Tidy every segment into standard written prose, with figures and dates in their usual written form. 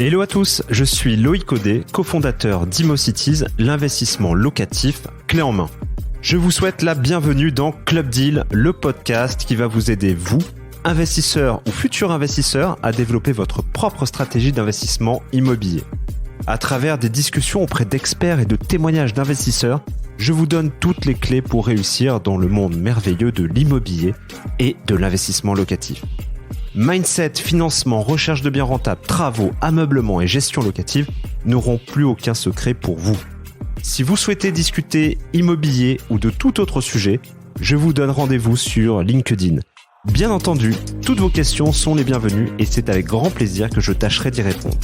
Hello à tous, je suis Loïc Audet, cofondateur d'ImoCities, l'investissement locatif clé en main. Je vous souhaite la bienvenue dans Club Deal, le podcast qui va vous aider, vous, investisseurs ou futurs investisseurs, à développer votre propre stratégie d'investissement immobilier. À travers des discussions auprès d'experts et de témoignages d'investisseurs, je vous donne toutes les clés pour réussir dans le monde merveilleux de l'immobilier et de l'investissement locatif. Mindset, financement, recherche de biens rentables, travaux, ameublement et gestion locative n'auront plus aucun secret pour vous. Si vous souhaitez discuter immobilier ou de tout autre sujet, je vous donne rendez-vous sur LinkedIn. Bien entendu, toutes vos questions sont les bienvenues et c'est avec grand plaisir que je tâcherai d'y répondre.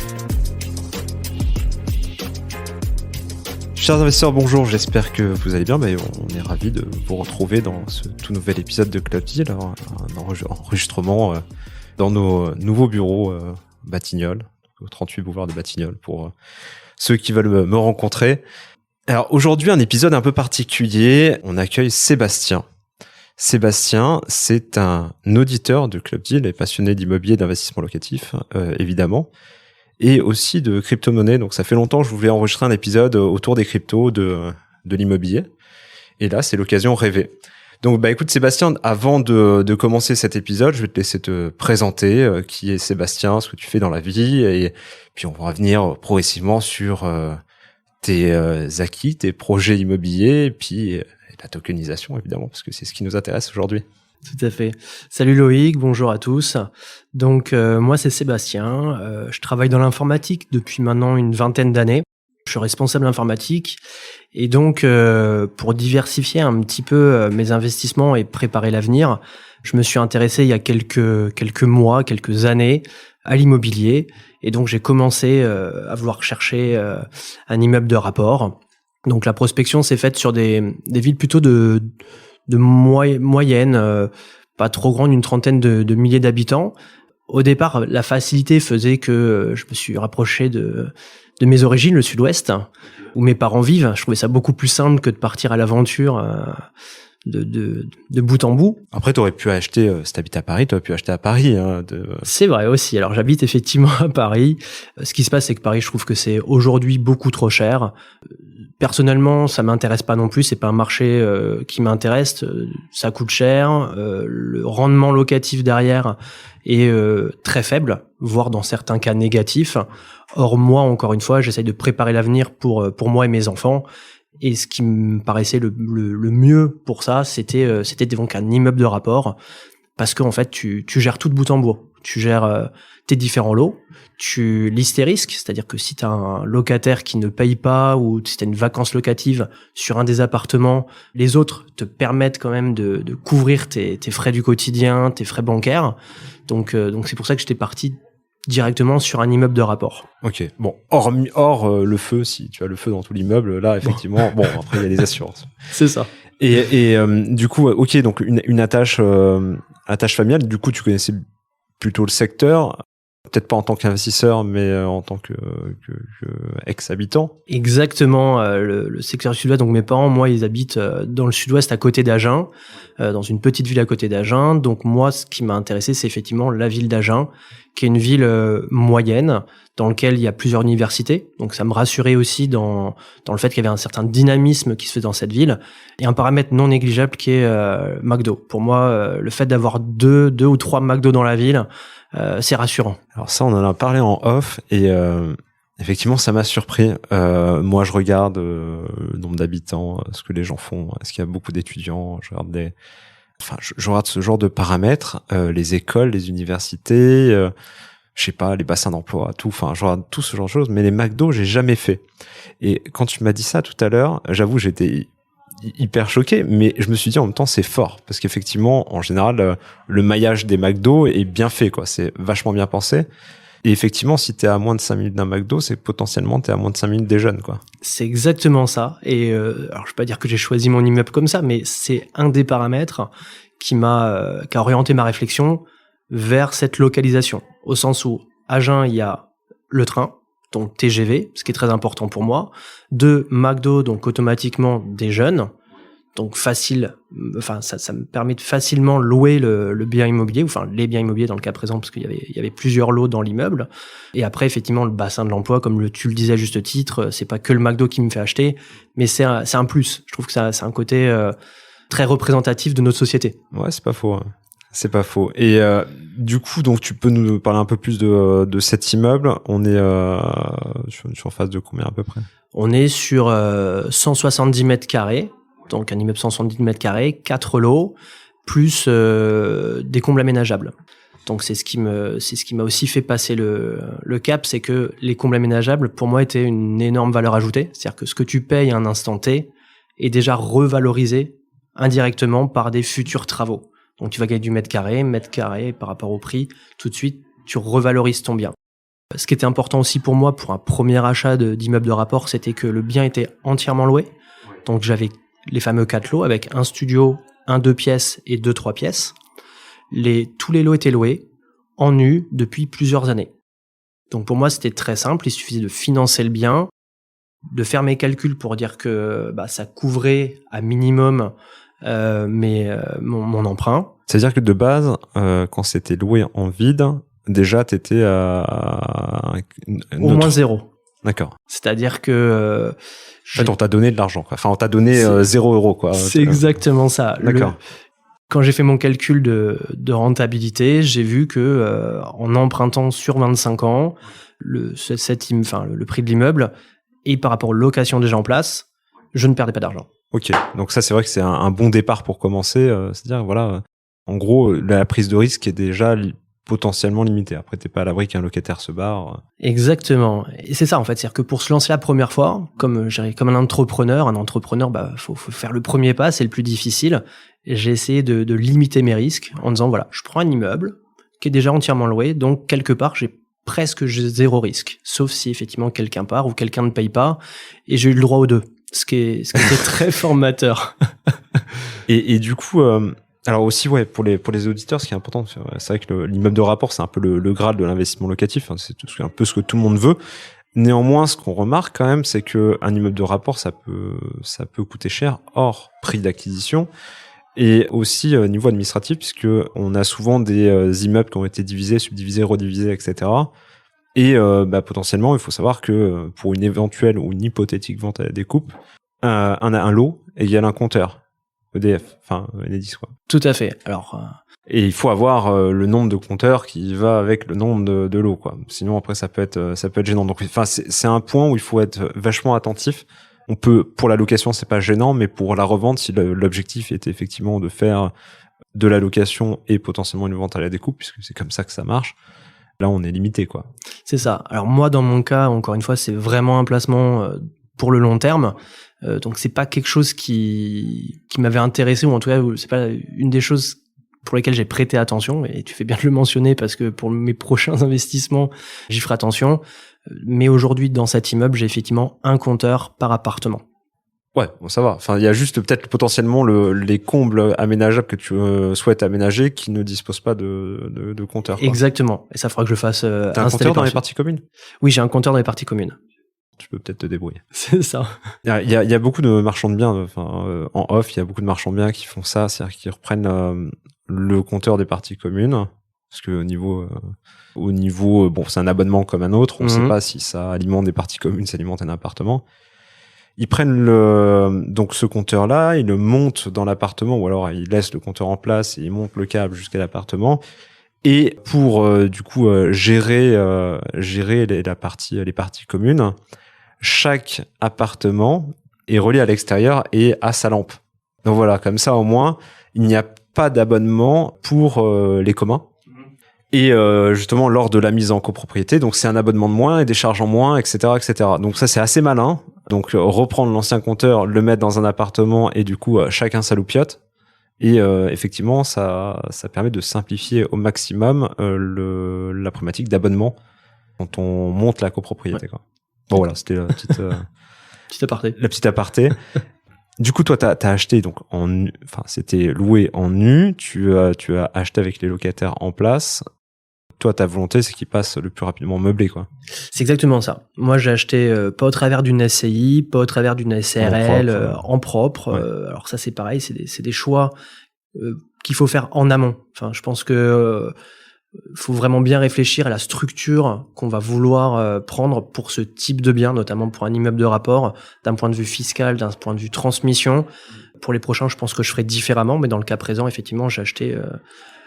Chers investisseurs, bonjour, j'espère que vous allez bien. On est ravis de vous retrouver dans ce tout nouvel épisode de Club Deal, un enregistrement dans nos nouveaux bureaux Batignolles, au 38 boulevard de Batignolles, pour ceux qui veulent me rencontrer. Alors aujourd'hui, un épisode un peu particulier, on accueille Sébastien. Sébastien, c'est un auditeur de Club Deal et passionné d'immobilier et d'investissement locatif, évidemment, et aussi de crypto-monnaie. Donc ça fait longtemps que je voulais enregistrer un épisode autour des cryptos, de l'immobilier. Et là, c'est l'occasion rêvée. Donc écoute Sébastien, avant de commencer cet épisode, je vais te laisser te présenter, qui est Sébastien, ce que tu fais dans la vie, et puis on va revenir progressivement sur tes acquis, tes projets immobiliers, et puis la tokenisation évidemment, parce que c'est ce qui nous intéresse aujourd'hui. Tout à fait. Salut Loïc, bonjour à tous. Donc moi c'est Sébastien, je travaille dans l'informatique depuis maintenant une vingtaine d'années. Je suis responsable informatique et donc pour diversifier un petit peu mes investissements et préparer l'avenir, je me suis intéressé il y a quelques mois, quelques années à l'immobilier et donc j'ai commencé à vouloir chercher un immeuble de rapport. Donc la prospection s'est faite sur des villes plutôt de moyenne, pas trop grande, une trentaine de milliers d'habitants. Au départ, la facilité faisait que je me suis rapproché de mes origines, le Sud-Ouest, où mes parents vivent. Je trouvais ça beaucoup plus simple que de partir à l'aventure de bout en bout. Après, t'aurais pu acheter, si t'habites à Paris, t'aurais pu acheter à Paris. C'est vrai aussi. Alors, j'habite effectivement à Paris. Ce qui se passe, c'est que Paris, je trouve que c'est aujourd'hui beaucoup trop cher. Personnellement, ça m'intéresse pas non plus. C'est pas un marché qui m'intéresse. Ça coûte cher. Le rendement locatif derrière est très faible, voire dans certains cas négatif. Or, moi, encore une fois, j'essaye de préparer l'avenir pour moi et mes enfants. Et ce qui me paraissait le mieux pour ça, c'était donc un immeuble de rapport. Parce qu'en fait, tu gères tout de bout en bout. Tu gères tes différents lots. Tu lisses tes risques, c'est-à-dire que si tu as un locataire qui ne paye pas ou si tu as une vacance locative sur un des appartements, les autres te permettent quand même de couvrir tes frais du quotidien, tes frais bancaires. Donc c'est pour ça que j'étais parti directement sur un immeuble de rapport. Ok, bon, hors le feu, si tu as le feu dans tout l'immeuble, là effectivement, bon après il y a les assurances. C'est ça. Et du coup, ok, donc une attache familiale, du coup tu connaissais plutôt le secteur, peut-être pas en tant qu'investisseur, mais en tant que ex-habitant. Exactement, le secteur du Sud-Ouest. Donc mes parents, moi, ils habitent dans le Sud-Ouest, à côté d'Agen, dans une petite ville à côté d'Agen. Donc moi, ce qui m'a intéressé, c'est effectivement la ville d'Agen, qui est une ville moyenne, dans laquelle il y a plusieurs universités. Donc ça me rassurait aussi dans le fait qu'il y avait un certain dynamisme qui se fait dans cette ville. Et un paramètre non négligeable qui est McDo. Pour moi, le fait d'avoir deux ou trois McDo dans la ville, c'est rassurant. Alors ça, on en a parlé en off et effectivement, ça m'a surpris. Moi, je regarde le nombre d'habitants, ce que les gens font. Est-ce qu'il y a beaucoup d'étudiants? Je regarde ce genre de paramètres, les écoles, les universités, je sais pas, les bassins d'emploi, tout. Enfin, je regarde tout ce genre de choses. Mais les McDo, j'ai jamais fait. Et quand tu m'as dit ça tout à l'heure, j'avoue, j'étais hyper choqué, mais je me suis dit en même temps c'est fort parce qu'effectivement en général le maillage des McDo est bien fait quoi, c'est vachement bien pensé et effectivement si t'es à moins de 5 minutes d'un McDo c'est potentiellement t'es à moins de 5 minutes des jeunes quoi. C'est exactement ça et alors je vais pas dire que j'ai choisi mon immeuble comme ça mais c'est un des paramètres qui a orienté ma réflexion vers cette localisation au sens où à Agen il y a le train donc TGV, ce qui est très important pour moi. 2, McDo, donc automatiquement des jeunes. Donc facile, enfin ça me permet de facilement louer le bien immobilier, enfin les biens immobiliers dans le cas présent, parce qu'il y avait plusieurs lots dans l'immeuble. Et après effectivement le bassin de l'emploi, comme tu le disais à juste titre, c'est pas que le McDo qui me fait acheter, mais c'est un plus. Je trouve que c'est un côté très représentatif de notre société. Ouais, c'est pas faux. Hein. C'est pas faux. Et du coup, donc tu peux nous parler un peu plus de cet immeuble. On est sur phase de combien à peu près? On est sur 170 mètres carrés. Donc un immeuble 170 mètres carrés, 4 lots, plus des combles aménageables. Donc c'est ce qui m'a aussi fait passer le cap, c'est que les combles aménageables, pour moi, étaient une énorme valeur ajoutée. C'est-à-dire que ce que tu payes à un instant T est déjà revalorisé indirectement par des futurs travaux. Donc tu vas gagner du mètre carré par rapport au prix, tout de suite, tu revalorises ton bien. Ce qui était important aussi pour moi, pour un premier achat d'immeuble de rapport, c'était que le bien était entièrement loué. Donc j'avais les fameux 4 lots avec un studio, un 2 pièces et 2 3 pièces. Tous les lots étaient loués en nu depuis plusieurs années. Donc pour moi, c'était très simple. Il suffisait de financer le bien, de faire mes calculs pour dire que ça couvrait à minimum mon emprunt. C'est-à-dire que de base, quand c'était loué en vide, déjà, t'étais à au moins 0. D'accord. C'est-à-dire que en fait, on t'a donné de l'argent, quoi. Enfin, on t'a donné 0 €, quoi. C'est exactement ça. D'accord. Quand j'ai fait mon calcul de rentabilité, j'ai vu que en empruntant sur 25 ans, le prix de l'immeuble et par rapport aux locations déjà en place, je ne perdais pas d'argent. Ok, donc ça c'est vrai que c'est un bon départ pour commencer. C'est-à-dire, voilà, en gros, la prise de risque est déjà potentiellement limitée. Après, t'es pas à l'abri qu'un locataire se barre. Exactement. Et c'est ça, en fait. C'est-à-dire que pour se lancer la première fois, comme un entrepreneur, faut faire le premier pas, c'est le plus difficile. Et j'ai essayé de limiter mes risques en disant, voilà, je prends un immeuble qui est déjà entièrement loué, donc quelque part, j'ai 0 risque. Sauf si effectivement quelqu'un part ou quelqu'un ne paye pas. Et j'ai eu le droit aux deux. Ce qui était très formateur. Et du coup, alors aussi, ouais, pour les auditeurs, ce qui est important, c'est vrai que l'immeuble de rapport, c'est un peu le graal de l'investissement locatif. Hein, c'est un peu ce que tout le monde veut. Néanmoins, ce qu'on remarque quand même, c'est que un immeuble de rapport, ça peut coûter cher hors prix d'acquisition. Et aussi niveau administratif, puisque on a souvent des immeubles qui ont été divisés, subdivisés, redivisés, etc. Et potentiellement, il faut savoir que pour une éventuelle ou une hypothétique vente à la découpe, un lot égale un compteur EDF, enfin Enedis, quoi. Tout à fait. Alors. Et il faut avoir le nombre de compteurs qui va avec le nombre de lots, quoi. Sinon après ça peut être gênant. Donc enfin c'est un point où il faut être vachement attentif. On peut, pour la location, c'est pas gênant, mais pour la revente, si l'objectif était effectivement de faire de la location et potentiellement une vente à la découpe, puisque c'est comme ça que ça marche, là, on est limité, quoi. C'est ça. Alors moi, dans mon cas, encore une fois, c'est vraiment un placement pour le long terme. Donc c'est pas quelque chose qui m'avait intéressé, ou en tout cas, c'est pas une des choses pour lesquelles j'ai prêté attention. Et tu fais bien de le mentionner parce que pour mes prochains investissements, j'y ferai attention. Mais aujourd'hui, dans cet immeuble, j'ai effectivement un compteur par appartement. Ouais, bon, ça va. Enfin, il y a juste peut-être potentiellement les combles aménageables que tu souhaites aménager qui ne disposent pas de compteur, quoi. Exactement. Et ça fera que je fasse T'as un compteur dans les parties communes? Oui, j'ai un compteur dans les parties communes. Tu peux peut-être te débrouiller. C'est ça. Il y a beaucoup de marchands de biens, en off, il y a beaucoup de marchands de biens qui font ça, c'est-à-dire qu'ils reprennent le compteur des parties communes, parce que au niveau, bon, c'est un abonnement comme un autre, on sait pas si ça alimente des parties communes, ça alimente un appartement. Ils prennent donc ce compteur-là, ils le montent dans l'appartement, ou alors ils laissent le compteur en place et ils montent le câble jusqu'à l'appartement. Et pour gérer les parties communes, chaque appartement est relié à l'extérieur et a sa lampe. Donc voilà, comme ça au moins, il n'y a pas d'abonnement pour les communs. Et justement, lors de la mise en copropriété, donc c'est un abonnement de moins et des charges en moins, etc., etc. Donc ça, c'est assez malin. Donc reprendre l'ancien compteur, le mettre dans un appartement et du coup, chacun sa loupiote. Et effectivement, ça permet de simplifier au maximum la problématique d'abonnement quand on monte la copropriété, quoi. Bon voilà, c'était la petite aparté. La petite aparté. Du coup, toi, t'as acheté donc c'était loué en nu. Tu as acheté avec les locataires en place. toi, ta volonté, c'est qu'il passe le plus rapidement meublé, quoi. C'est exactement ça. Moi, j'ai acheté pas au travers d'une SCI, pas au travers d'une SARL, en propre. Ouais. Alors ça, c'est pareil, c'est des choix qu'il faut faire en amont. Enfin, je pense que faut vraiment bien réfléchir à la structure qu'on va vouloir prendre pour ce type de bien, notamment pour un immeuble de rapport, d'un point de vue fiscal, d'un point de vue transmission. Pour les prochains, je pense que je ferai différemment, mais dans le cas présent, effectivement, j'ai acheté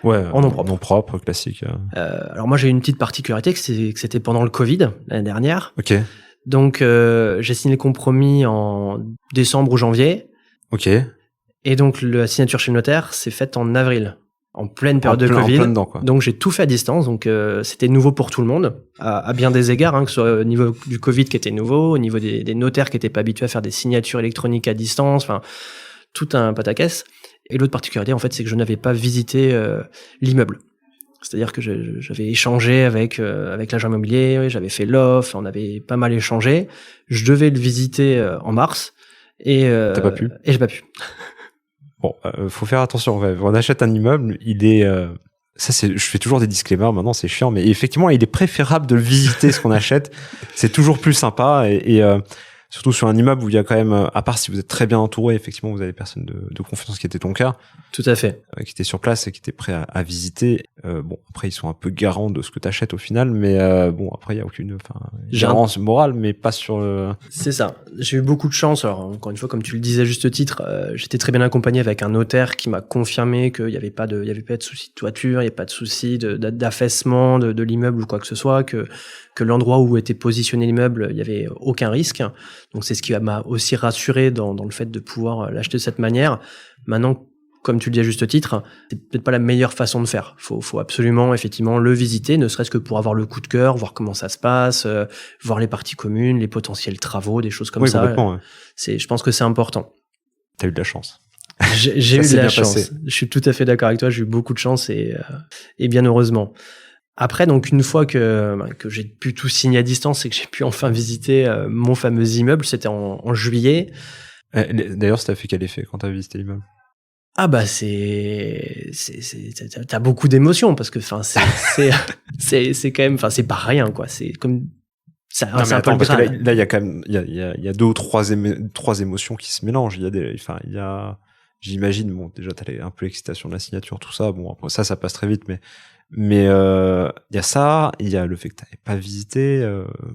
en nom propre. Nom propre, classique. Alors moi, j'ai une petite particularité, que c'était pendant le Covid, l'année dernière. Ok. Donc, j'ai signé le compromis en décembre ou janvier. Ok. Et donc, la signature chez le notaire s'est faite en avril, en pleine période de Covid. En plein dedans, quoi. Donc, j'ai tout fait à distance. Donc, c'était nouveau pour tout le monde, à bien des égards, hein, que ce soit au niveau du Covid qui était nouveau, au niveau des notaires qui n'étaient pas habitués à faire des signatures électroniques à distance, enfin, tout un pataquès. Et l'autre particularité, en fait, c'est que je n'avais pas visité l'immeuble. C'est-à-dire que j'avais échangé avec l'agent immobilier, j'avais fait l'offre, on avait pas mal échangé. Je devais le visiter en mars et T'as pas pu. Et j'ai pas pu. Bon, faut faire attention. Ouais. On achète un immeuble, il est je fais toujours des disclaimers maintenant, c'est chiant, mais effectivement, il est préférable de le visiter ce qu'on achète. C'est toujours plus sympa et surtout sur un immeuble où il y a quand même, à part si vous êtes très bien entouré, effectivement, vous avez personne de confiance, qui était ton cas. Tout à fait. Qui était sur place et qui était prêt à visiter. Bon, après, ils sont un peu garants de ce que tu achètes au final, mais bon, après, il y a aucune gérance morale, mais pas sur le... C'est ça. J'ai eu beaucoup de chance. Alors, encore une fois, comme tu le disais à juste titre, j'étais très bien accompagné avec un notaire qui m'a confirmé qu'il y avait pas de souci de toiture, il n'y avait pas de souci d'affaissement de l'immeuble ou quoi que ce soit, que l'endroit où était positionné l'immeuble, il y avait aucun risque. Donc, c'est ce qui m'a aussi rassuré dans le fait de pouvoir l'acheter de cette manière. Maintenant, comme tu le dis à juste titre, c'est peut-être pas la meilleure façon de faire. Faut absolument, effectivement, le visiter, ne serait-ce que pour avoir le coup de cœur, voir comment ça se passe, voir les parties communes, les potentiels travaux, des choses comme ça. Ouais. Je pense que c'est important. T'as eu de la chance. J'ai eu de la chance. Passé. Je suis tout à fait d'accord avec toi. J'ai eu beaucoup de chance et bien heureusement. Après, donc, une fois que j'ai pu tout signer à distance et que j'ai pu enfin visiter mon fameux immeuble, c'était en juillet. D'ailleurs, ça t'a fait quel effet quand t'as visité l'immeuble? Ah bah t'as beaucoup d'émotions parce que enfin c'est quand même enfin c'est pas rien quoi, c'est comme ça. Non, mais attends, parce que là il y a quand même il y a deux ou trois émotions qui se mélangent. Il y a j'imagine, bon, déjà t'as un peu l'excitation de la signature, tout ça, bon, après ça passe très vite, mais il y a ça, il y a le fait que t'avais pas visité,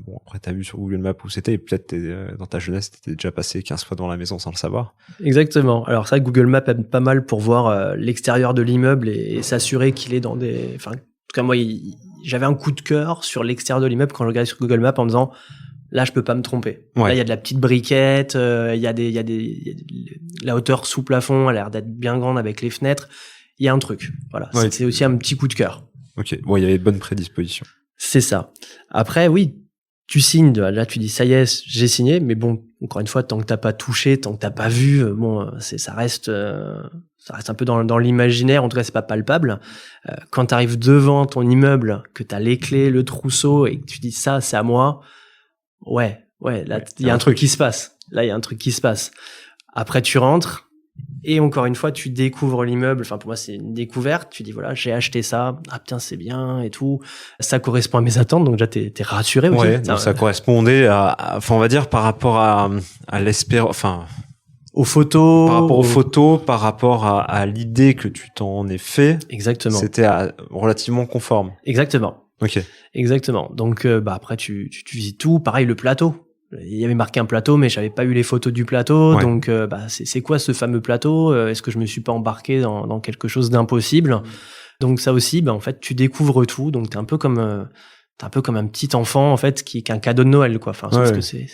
bon, après t'as vu sur Google Maps où c'était, et peut-être dans ta jeunesse t'étais déjà passé 15 fois devant la maison sans le savoir. Exactement. Alors ça, Google Maps aide pas mal pour voir l'extérieur de l'immeuble et s'assurer qu'il est dans des, enfin, en tout cas moi, j'avais un coup de cœur sur l'extérieur de l'immeuble quand je regardais sur Google Maps en me disant, là, je peux pas me tromper. Ouais. Là, il y a de la petite briquette, il y a la hauteur sous plafond a l'air d'être bien grande avec les fenêtres. Il y a un truc. Voilà. Ouais. C'est aussi un petit coup de cœur. Ok. Bon, il y avait de bonnes prédispositions. C'est ça. Après, oui, tu signes. Là, tu dis, ça y est, j'ai signé. Mais bon, encore une fois, tant que t'as pas touché, tant que t'as pas vu, bon, ça reste un peu dans l'imaginaire. En tout cas, c'est pas palpable. Quand t'arrives devant ton immeuble, que t'as les clés, le trousseau et que tu dis ça, c'est à moi. Ouais, là, il y a un truc qui se passe. Là, il y a un truc qui se passe. Après, tu rentres et encore une fois, tu découvres l'immeuble. Enfin, pour moi, c'est une découverte. Tu dis, voilà, j'ai acheté ça. Ah, putain, c'est bien et tout. Ça correspond à mes attentes. Donc, déjà, t'es rassuré aussi. Ouais, donc ça correspondait enfin, on va dire, par rapport à l'espérance, enfin, aux photos. Par rapport aux photos, par rapport à l'idée que tu t'en es fait. Exactement. C'était relativement conforme. Exactement. Ok. Exactement. Donc, après, tu visites tout. Pareil, le plateau. Il y avait marqué un plateau, mais j'avais pas eu les photos du plateau. Ouais. Donc, c'est quoi ce fameux plateau? Est-ce que je me suis pas embarqué dans quelque chose d'impossible? Donc, ça aussi, en fait, tu découvres tout. Donc, t'es un peu comme un petit enfant, en fait, qui est un cadeau de Noël, quoi. Enfin, parce que c'est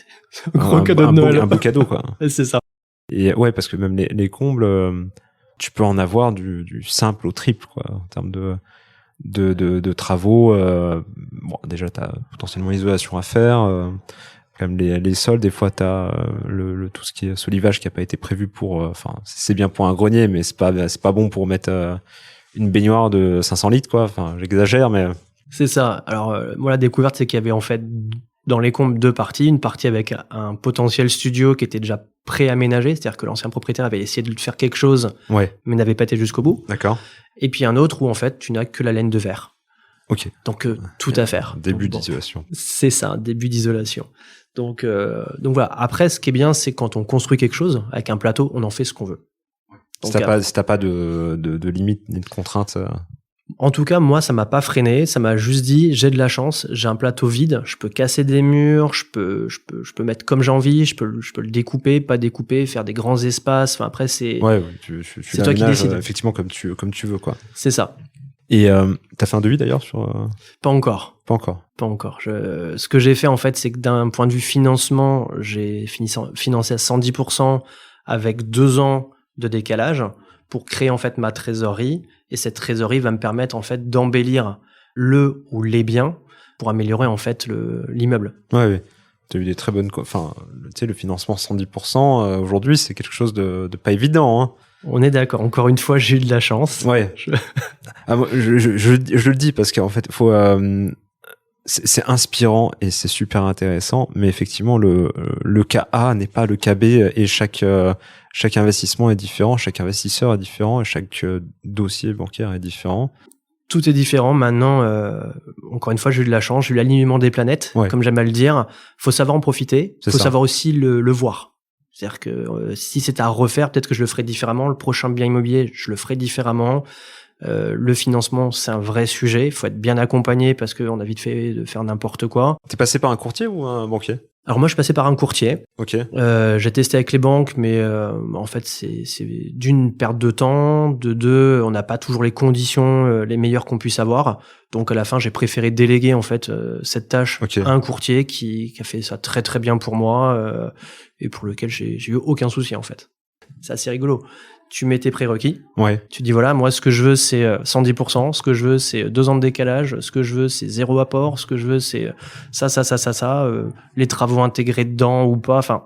un gros cadeau de Noël. Un beau cadeau, quoi. C'est ça. Et ouais, parce que même les combles, tu peux en avoir du simple au triple, quoi, en termes de travaux. Bon, déjà, t'as potentiellement l'isolation à faire. Comme les sols, des fois t'as tout ce qui est solivage qui a pas été prévu pour, enfin c'est bien pour un grenier, mais c'est pas bon pour mettre une baignoire de 500 litres, quoi. Enfin, j'exagère, mais c'est ça. Alors moi, la découverte, c'est qu'il y avait en fait dans les combles deux parties, une partie avec un potentiel studio qui était déjà pré-aménagé, c'est-à-dire que l'ancien propriétaire avait essayé de faire quelque chose, mais n'avait pas été jusqu'au bout. D'accord. Et puis un autre où en fait tu n'as que la laine de verre. Ok. Donc tout à faire. Début Donc, d'isolation. C'est ça, début d'isolation. Donc voilà. Après, ce qui est bien, c'est quand on construit quelque chose avec un plateau, on en fait ce qu'on veut. Si Donc, t'as pas de limite ni de contrainte. En tout cas, moi, ça m'a pas freiné. Ça m'a juste dit, j'ai de la chance, j'ai un plateau vide, je peux casser des murs, je peux mettre comme j'ai envie, je peux le découper, pas découper, faire des grands espaces. Enfin, après, c'est Tu toi qui décides. Effectivement, comme tu veux, quoi. C'est ça. Et t'as fait un devis d'ailleurs sur Pas encore. Pas encore. Pas encore. Ce que j'ai fait, en fait, c'est que d'un point de vue financement, j'ai financé à 110% avec 2 ans de décalage pour créer, en fait, ma trésorerie. Et cette trésorerie va me permettre, en fait, d'embellir le ou les biens pour améliorer, en fait, l'immeuble. Ouais. T'as eu des très bonnes... Enfin, tu sais, le financement 110%, aujourd'hui, c'est quelque chose de pas évident, hein. On est d'accord. Encore une fois, j'ai eu de la chance. Ouais. Moi, je le dis parce qu'en fait, faut... c'est inspirant et c'est super intéressant, mais effectivement, le cas A n'est pas le cas B et chaque investissement est différent, chaque investisseur est différent et chaque dossier bancaire est différent. Tout est différent. Maintenant, encore une fois, j'ai eu de la chance, j'ai eu l'alignement des planètes, comme j'aime à le dire. Faut savoir en profiter, faut savoir aussi le voir. C'est-à-dire que si c'était à refaire, peut-être que je le ferais différemment. Le prochain bien immobilier, je le ferais différemment. Le financement, c'est un vrai sujet. Il faut être bien accompagné parce qu'on a vite fait de faire n'importe quoi. T'es passé par un courtier ou un banquier ? Alors moi, je suis passé par un courtier. Ok. J'ai testé avec les banques, mais en fait, c'est d'une perte de temps, de deux, on n'a pas toujours les conditions les meilleures qu'on puisse avoir. Donc à la fin, j'ai préféré déléguer en fait cette tâche à un courtier qui a fait ça très très bien pour moi et pour lequel j'ai eu aucun souci en fait. C'est assez rigolo. Tu mets tes prérequis. Ouais. Tu dis voilà, moi ce que je veux c'est 110%, ce que je veux c'est 2 ans de décalage, ce que je veux c'est 0 apport, ce que je veux c'est ça, les travaux intégrés dedans ou pas. Enfin,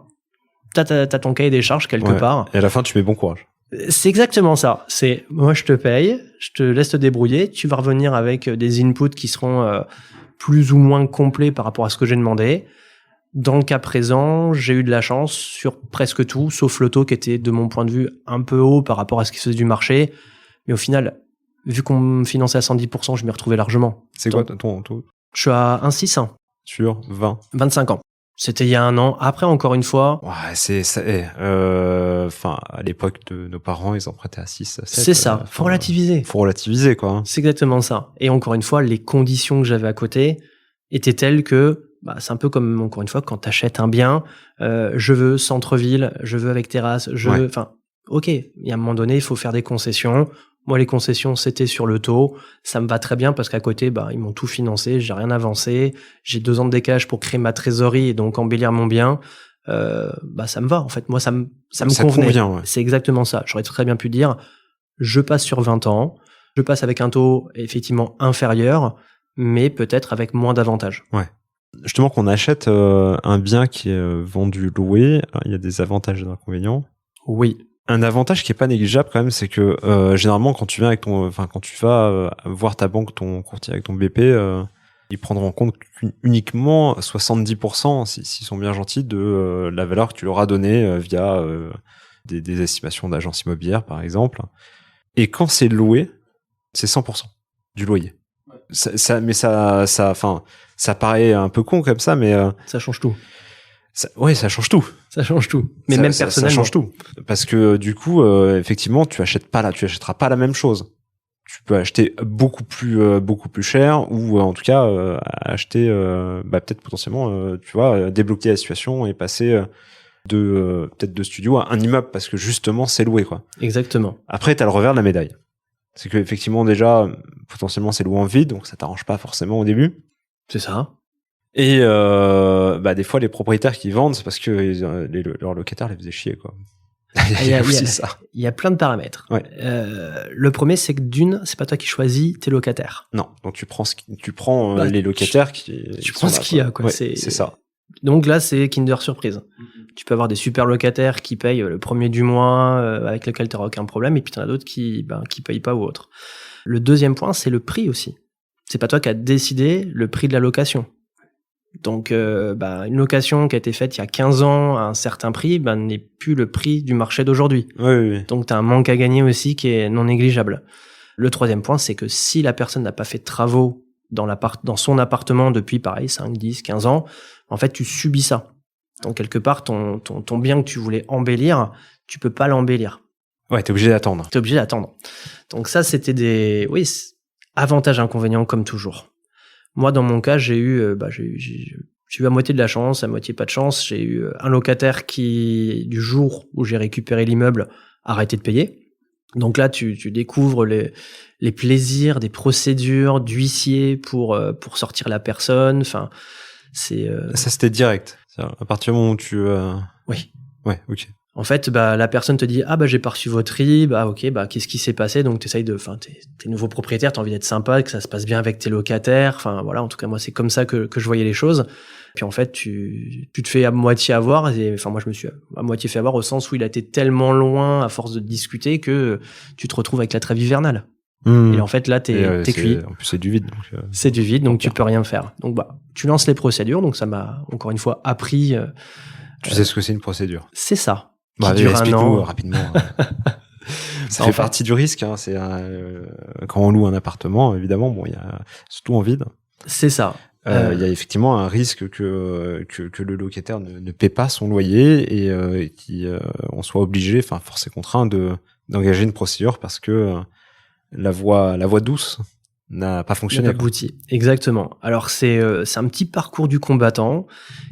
t'as ton cahier des charges quelque part. Et à la fin, tu mets bon courage. C'est exactement ça. C'est moi je te paye, je te laisse te débrouiller, tu vas revenir avec des inputs qui seront plus ou moins complets par rapport à ce que j'ai demandé. Dans le cas présent, j'ai eu de la chance sur presque tout, sauf le taux qui était, de mon point de vue, un peu haut par rapport à ce qui se faisait du marché. Mais au final, vu qu'on me finançait à 110%, je m'y retrouvais largement. C'est quoi ton taux ? Je suis à 1,6 sur 25 ans. C'était il y a 1 an. Après, encore une fois... Ouais, enfin, à l'époque de nos parents, ils empruntaient à 6, 7. C'est ça. Faut relativiser. Faut relativiser, quoi. C'est exactement ça. Et encore une fois, les conditions que j'avais à côté étaient telles que... c'est un peu comme, encore une fois, quand t'achètes un bien, je veux centre-ville, je veux avec terrasse, je veux... Enfin, ok, il y a un moment donné, il faut faire des concessions. Moi, les concessions, c'était sur le taux. Ça me va très bien parce qu'à côté, ils m'ont tout financé, j'ai rien avancé. J'ai 2 ans de décalage pour créer ma trésorerie et donc embellir mon bien. Ça me va, en fait. Moi, ça me convenait. Convient, C'est exactement ça. J'aurais très bien pu dire, je passe sur 20 ans, je passe avec un taux effectivement inférieur, mais peut-être avec moins d'avantages. Ouais. Justement, qu'on achète un bien qui est vendu loué, il y a des avantages et des inconvénients. Oui. Un avantage qui est pas négligeable quand même, c'est que généralement quand tu viens avec quand tu vas voir ta banque, ton courtier avec ton BP, ils prendront en compte uniquement 70%, s'ils sont bien gentils, de la valeur que tu leur as donnée via des estimations d'agences immobilières par exemple. Et quand c'est loué, c'est 100% du loyer. Ça paraît un peu con comme ça, mais ça change tout. Ça change tout. Ça change tout. Mais même personnellement. Ça change tout. Parce que du coup, effectivement, tu achèteras pas la même chose. Tu peux acheter beaucoup plus cher ou en tout cas acheter peut-être potentiellement débloquer la situation et passer peut-être de studio à un immeuble parce que justement c'est loué, quoi. Exactement. Après, t'as le revers de la médaille. C'est que effectivement déjà potentiellement c'est loué en vide, donc ça t'arrange pas forcément au début. C'est ça. Et des fois les propriétaires qui vendent, c'est parce que leurs locataires les faisaient chier, quoi. Il y a aussi ça. Il y a plein de paramètres. Ouais. Le premier, c'est que c'est pas toi qui choisis tes locataires. Non, donc tu prends les locataires tu prends ce qu'il y a, quoi. Ouais, c'est ça. Donc là, c'est Kinder Surprise. Tu peux avoir des super locataires qui payent le premier du mois, avec lequel tu n'auras aucun problème, et puis tu en as d'autres qui payent pas ou autre. Le deuxième point, c'est le prix aussi. C'est pas toi qui as décidé le prix de la location. Donc, une location qui a été faite il y a 15 ans à un certain prix, n'est plus le prix du marché d'aujourd'hui. Oui. Donc, tu as un manque à gagner aussi qui est non négligeable. Le troisième point, c'est que si la personne n'a pas fait de travaux dans son appartement depuis, pareil, 5, 10, 15 ans, en fait, tu subis ça. Donc, quelque part, ton bien que tu voulais embellir, tu peux pas l'embellir. Ouais, t'es obligé d'attendre. T'es obligé d'attendre. Donc ça, c'était avantages, inconvénients, comme toujours. Moi, dans mon cas, j'ai eu à moitié de la chance, à moitié pas de chance. J'ai eu un locataire qui, du jour où j'ai récupéré l'immeuble, a arrêté de payer. Donc là, tu découvres les plaisirs des procédures d'huissier pour sortir la personne. Enfin, c'est ça, c'était direct. C'est-à-dire, à partir du moment où tu oui. Ouais, ok. En fait, la personne te dit j'ai pas reçu votre RIB, ok, qu'est-ce qui s'est passé? Donc t'essayes t'es nouveau propriétaire, t'as envie d'être sympa, que ça se passe bien avec tes locataires. Enfin voilà, en tout cas moi c'est comme ça que je voyais les choses. Puis en fait tu te fais à moitié avoir. Moi je me suis à moitié fait avoir au sens où il a été tellement loin à force de discuter que tu te retrouves avec la trêve hivernale. Et en fait là t'es cuit. En plus c'est du vide. Donc, c'est du vide, donc tu peux rien faire. Donc tu lances les procédures. Donc ça m'a encore une fois appris. Tu sais ce que c'est une procédure? C'est ça. Explique-nous rapidement. Ça fait partie du risque. Hein. C'est quand on loue un appartement, évidemment, il y a surtout en vide. C'est ça. Il y a effectivement un risque que le locataire ne paie pas son loyer et qu'on soit obligé, forcé contraint d'engager une procédure parce que la voie douce n'a pas fonctionné. N'a pas abouti. Exactement. Alors c'est un petit parcours du combattant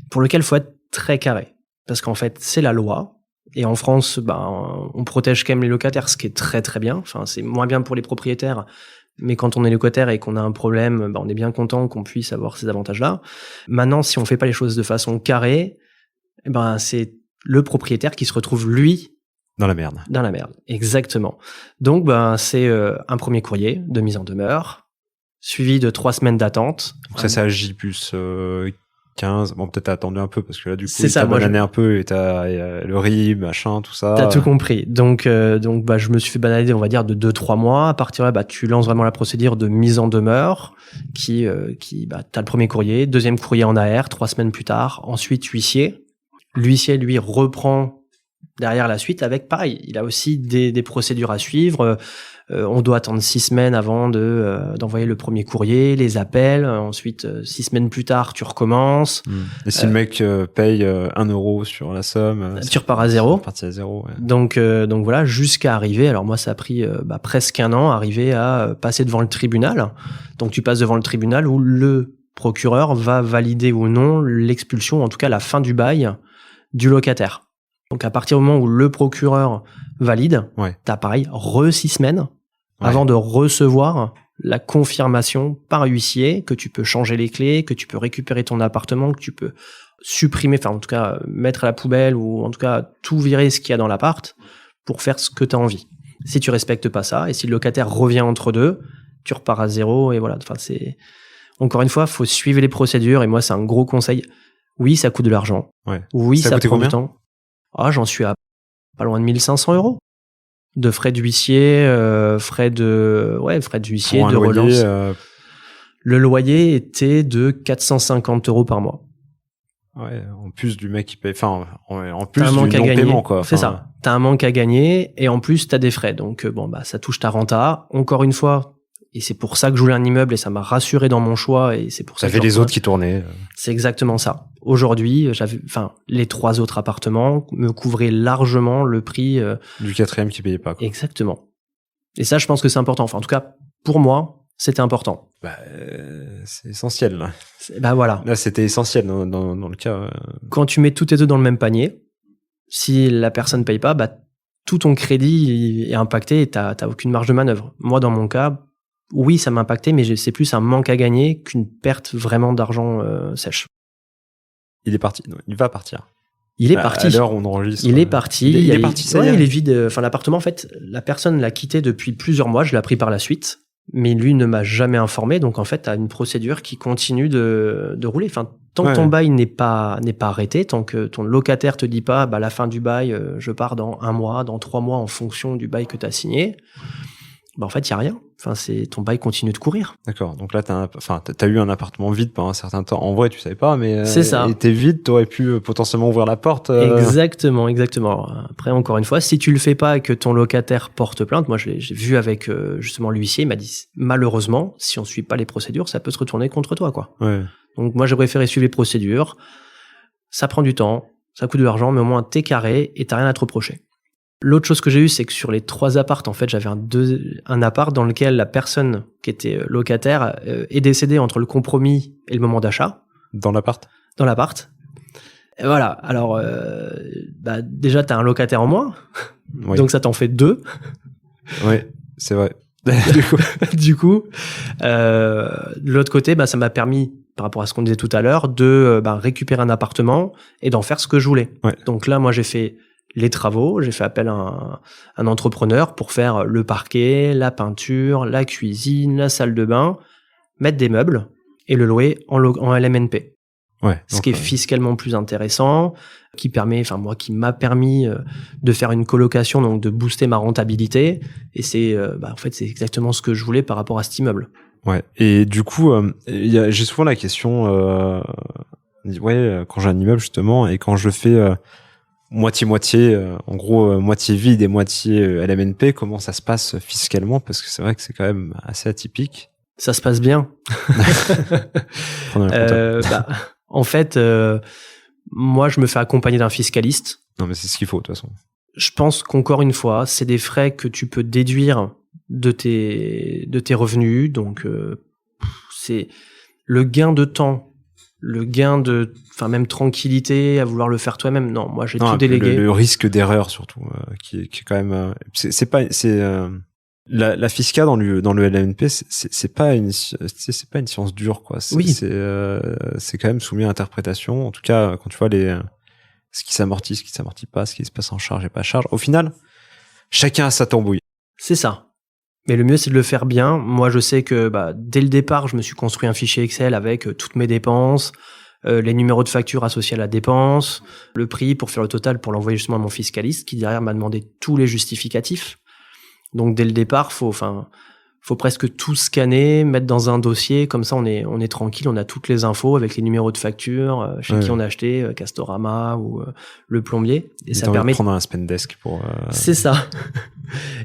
pour lequel il faut être très carré parce qu'en fait c'est la loi. Et en France, on protège quand même les locataires, ce qui est très très bien. Enfin, c'est moins bien pour les propriétaires, mais quand on est locataire et qu'on a un problème, on est bien content qu'on puisse avoir ces avantages-là. Maintenant, si on fait pas les choses de façon carrée, c'est le propriétaire qui se retrouve lui dans la merde. Dans la merde, exactement. Donc, c'est un premier courrier de mise en demeure, suivi de 3 semaines d'attente. Donc ça agit plus 15, peut-être t'as attendu un peu parce que là du coup t'as banané un peu et t'as le RIB, machin, tout ça. T'as tout compris. Donc je me suis fait bananer, on va dire, de 2-3 mois. À partir de là, tu lances vraiment la procédure de mise en demeure qui t'as le premier courrier, deuxième courrier en AR, 3 semaines plus tard, ensuite huissier. L'huissier, lui, reprend derrière la suite avec, pareil, il a aussi des procédures à suivre. On doit attendre 6 semaines avant d'envoyer le premier courrier, les appels. Ensuite, 6 semaines plus tard, tu recommences. Et si le mec paye 1 euro sur la somme, tu repars à zéro. Parti à zéro. Ouais. Donc voilà, jusqu'à arriver. Alors moi, ça a pris presque 1 an, arriver à passer devant le tribunal. Donc tu passes devant le tribunal où le procureur va valider ou non l'expulsion, en tout cas la fin du bail du locataire. Donc à partir du moment où le procureur valide, t'as pareil 6 semaines avant de recevoir la confirmation par huissier que tu peux changer les clés, que tu peux récupérer ton appartement, que tu peux supprimer, en tout cas mettre à la poubelle ou en tout cas tout virer ce qu'il y a dans l'appart pour faire ce que t'as envie. Si tu respectes pas ça et si le locataire revient entre deux, tu repars à zéro et voilà. C'est encore une fois, faut suivre les procédures et moi c'est un gros conseil. Oui, ça coûte de l'argent. Ouais. Oui, ça prend du temps. J'en suis à pas loin de 1 500 € de frais d'huissier, frais d'huissier, de relance. Le loyer était de 450 € par mois. Ouais, en plus du mec qui paye, en plus du non-paiement, quoi. C'est ça. T'as un manque à gagner et en plus t'as des frais. Donc ça touche ta renta. Encore une fois, et c'est pour ça que je voulais un immeuble et ça m'a rassuré dans mon choix et c'est pour ça que les autres qui tournaient. C'est exactement ça. Aujourd'hui, les 3 autres appartements me couvraient largement le prix du 4e qui payait pas, quoi. Exactement. Et ça, je pense que c'est important. En tout cas, pour moi, c'était important. C'est essentiel. Là. Voilà. Là, c'était essentiel dans le cas. Quand tu mets tous tes œufs dans le même panier, si la personne paye pas, tout ton crédit est impacté et t'as aucune marge de manœuvre. Moi, dans mon cas, oui, ça m'a impacté, mais c'est plus un manque à gagner qu'une perte vraiment d'argent sèche. Il est parti. Non, il va partir. Il est parti. À l'heure où on enregistre. Il est parti. Il est parti, ça y est. Il est vide. L'appartement, en fait, la personne l'a quitté depuis plusieurs mois. Je l'ai appris par la suite. Mais lui ne m'a jamais informé. Donc, en fait, t'as une procédure qui continue de rouler. Tant que ton bail n'est pas arrêté, tant que ton locataire te dit pas, la fin du bail, je pars dans 1 mois, dans 3 mois, en fonction du bail que t'as signé. en fait, il y a rien. Enfin, ton bail continue de courir. D'accord. Donc là, t'as eu un appartement vide pendant un certain temps. En vrai, tu savais pas, mais c'est ça. Il était vide, t'aurais pu potentiellement ouvrir la porte. Exactement. Alors, après, encore une fois, si tu le fais pas et que ton locataire porte plainte, moi, j'ai vu avec justement l'huissier, il m'a dit malheureusement, si on suit pas les procédures, ça peut se retourner contre toi, quoi. Ouais. Donc moi, j'ai préféré suivre les procédures. Ça prend du temps, ça coûte de l'argent, mais au moins t'es carré et t'as rien à te reprocher. L'autre chose que j'ai eue, c'est que sur les 3 appartes, en fait, j'avais un appart dans lequel la personne qui était locataire est décédée entre le compromis et le moment d'achat. Dans l'appart. Dans l'appart. Et voilà. Alors, déjà, t'as un locataire en moins. Oui. Donc, ça t'en fait 2. Oui, c'est vrai. Du coup, de l'autre côté, ça m'a permis, par rapport à ce qu'on disait tout à l'heure, de récupérer un appartement et d'en faire ce que je voulais. Ouais. Donc là, moi, j'ai fait les travaux, j'ai fait appel à un entrepreneur pour faire le parquet, la peinture, la cuisine, la salle de bain, mettre des meubles et le louer en LMNP. Ouais, ce qui est fiscalement plus intéressant, qui m'a permis de faire une colocation, donc de booster ma rentabilité. Et c'est, en fait, c'est exactement ce que je voulais par rapport à cet immeuble. Ouais. Et du coup, j'ai souvent la question, quand j'ai un immeuble justement et quand je fais moitié-moitié, en gros moitié vide et moitié LMNP, comment ça se passe fiscalement? Parce que c'est vrai que c'est quand même assez atypique. Ça se passe bien. En fait, moi, je me fais accompagner d'un fiscaliste. Non, mais c'est ce qu'il faut, de toute façon. Je pense qu'encore une fois, c'est des frais que tu peux déduire de tes revenus. Donc, c'est le gain de temps, le gain de, même tranquillité à vouloir le faire toi-même. Non, moi, j'ai tout délégué. Le risque d'erreur, surtout, qui est quand même, la fisca dans le LMNP, c'est pas une science dure, quoi. Oui. C'est quand même soumis à interprétation. En tout cas, quand tu vois ce qui s'amortit, ce qui s'amortit pas, ce qui se passe en charge et pas charge. Au final, chacun a sa tambouille. C'est ça. Mais le mieux, c'est de le faire bien. Moi, je sais que, dès le départ, je me suis construit un fichier Excel avec toutes mes dépenses, les numéros de facture associés à la dépense, le prix pour faire le total pour l'envoyer justement à mon fiscaliste qui derrière m'a demandé tous les justificatifs. Donc dès le départ, faut presque tout scanner, mettre dans un dossier, comme ça on est tranquille, on a toutes les infos avec les numéros de facture, chez qui on a acheté, Castorama ou le plombier, et ça permet de prendre un Spendesk pour C'est ça.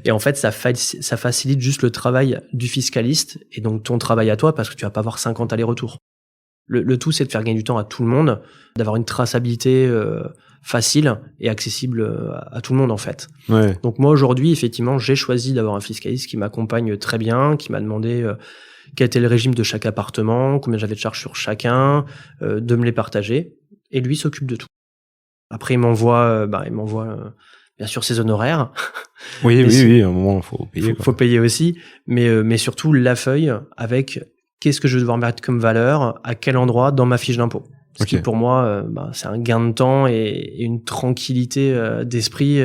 Et en fait, ça facilite juste le travail du fiscaliste et donc ton travail à toi parce que tu vas pas avoir 50 allers-retours. Le tout, c'est de faire gagner du temps à tout le monde, d'avoir une traçabilité facile et accessible à tout le monde en fait. Ouais. Donc moi aujourd'hui, effectivement, j'ai choisi d'avoir un fiscaliste qui m'accompagne très bien, qui m'a demandé quel était le régime de chaque appartement, combien j'avais de charges sur chacun, de me les partager, et lui s'occupe de tout. Après, il m'envoie bien sûr ses honoraires. Oui, à un moment, faut payer. Faut payer aussi, mais surtout la feuille avec qu'est-ce que je vais devoir mettre comme valeur, à quel endroit dans ma fiche d'impôt. Ce qui pour moi, c'est un gain de temps et une tranquillité d'esprit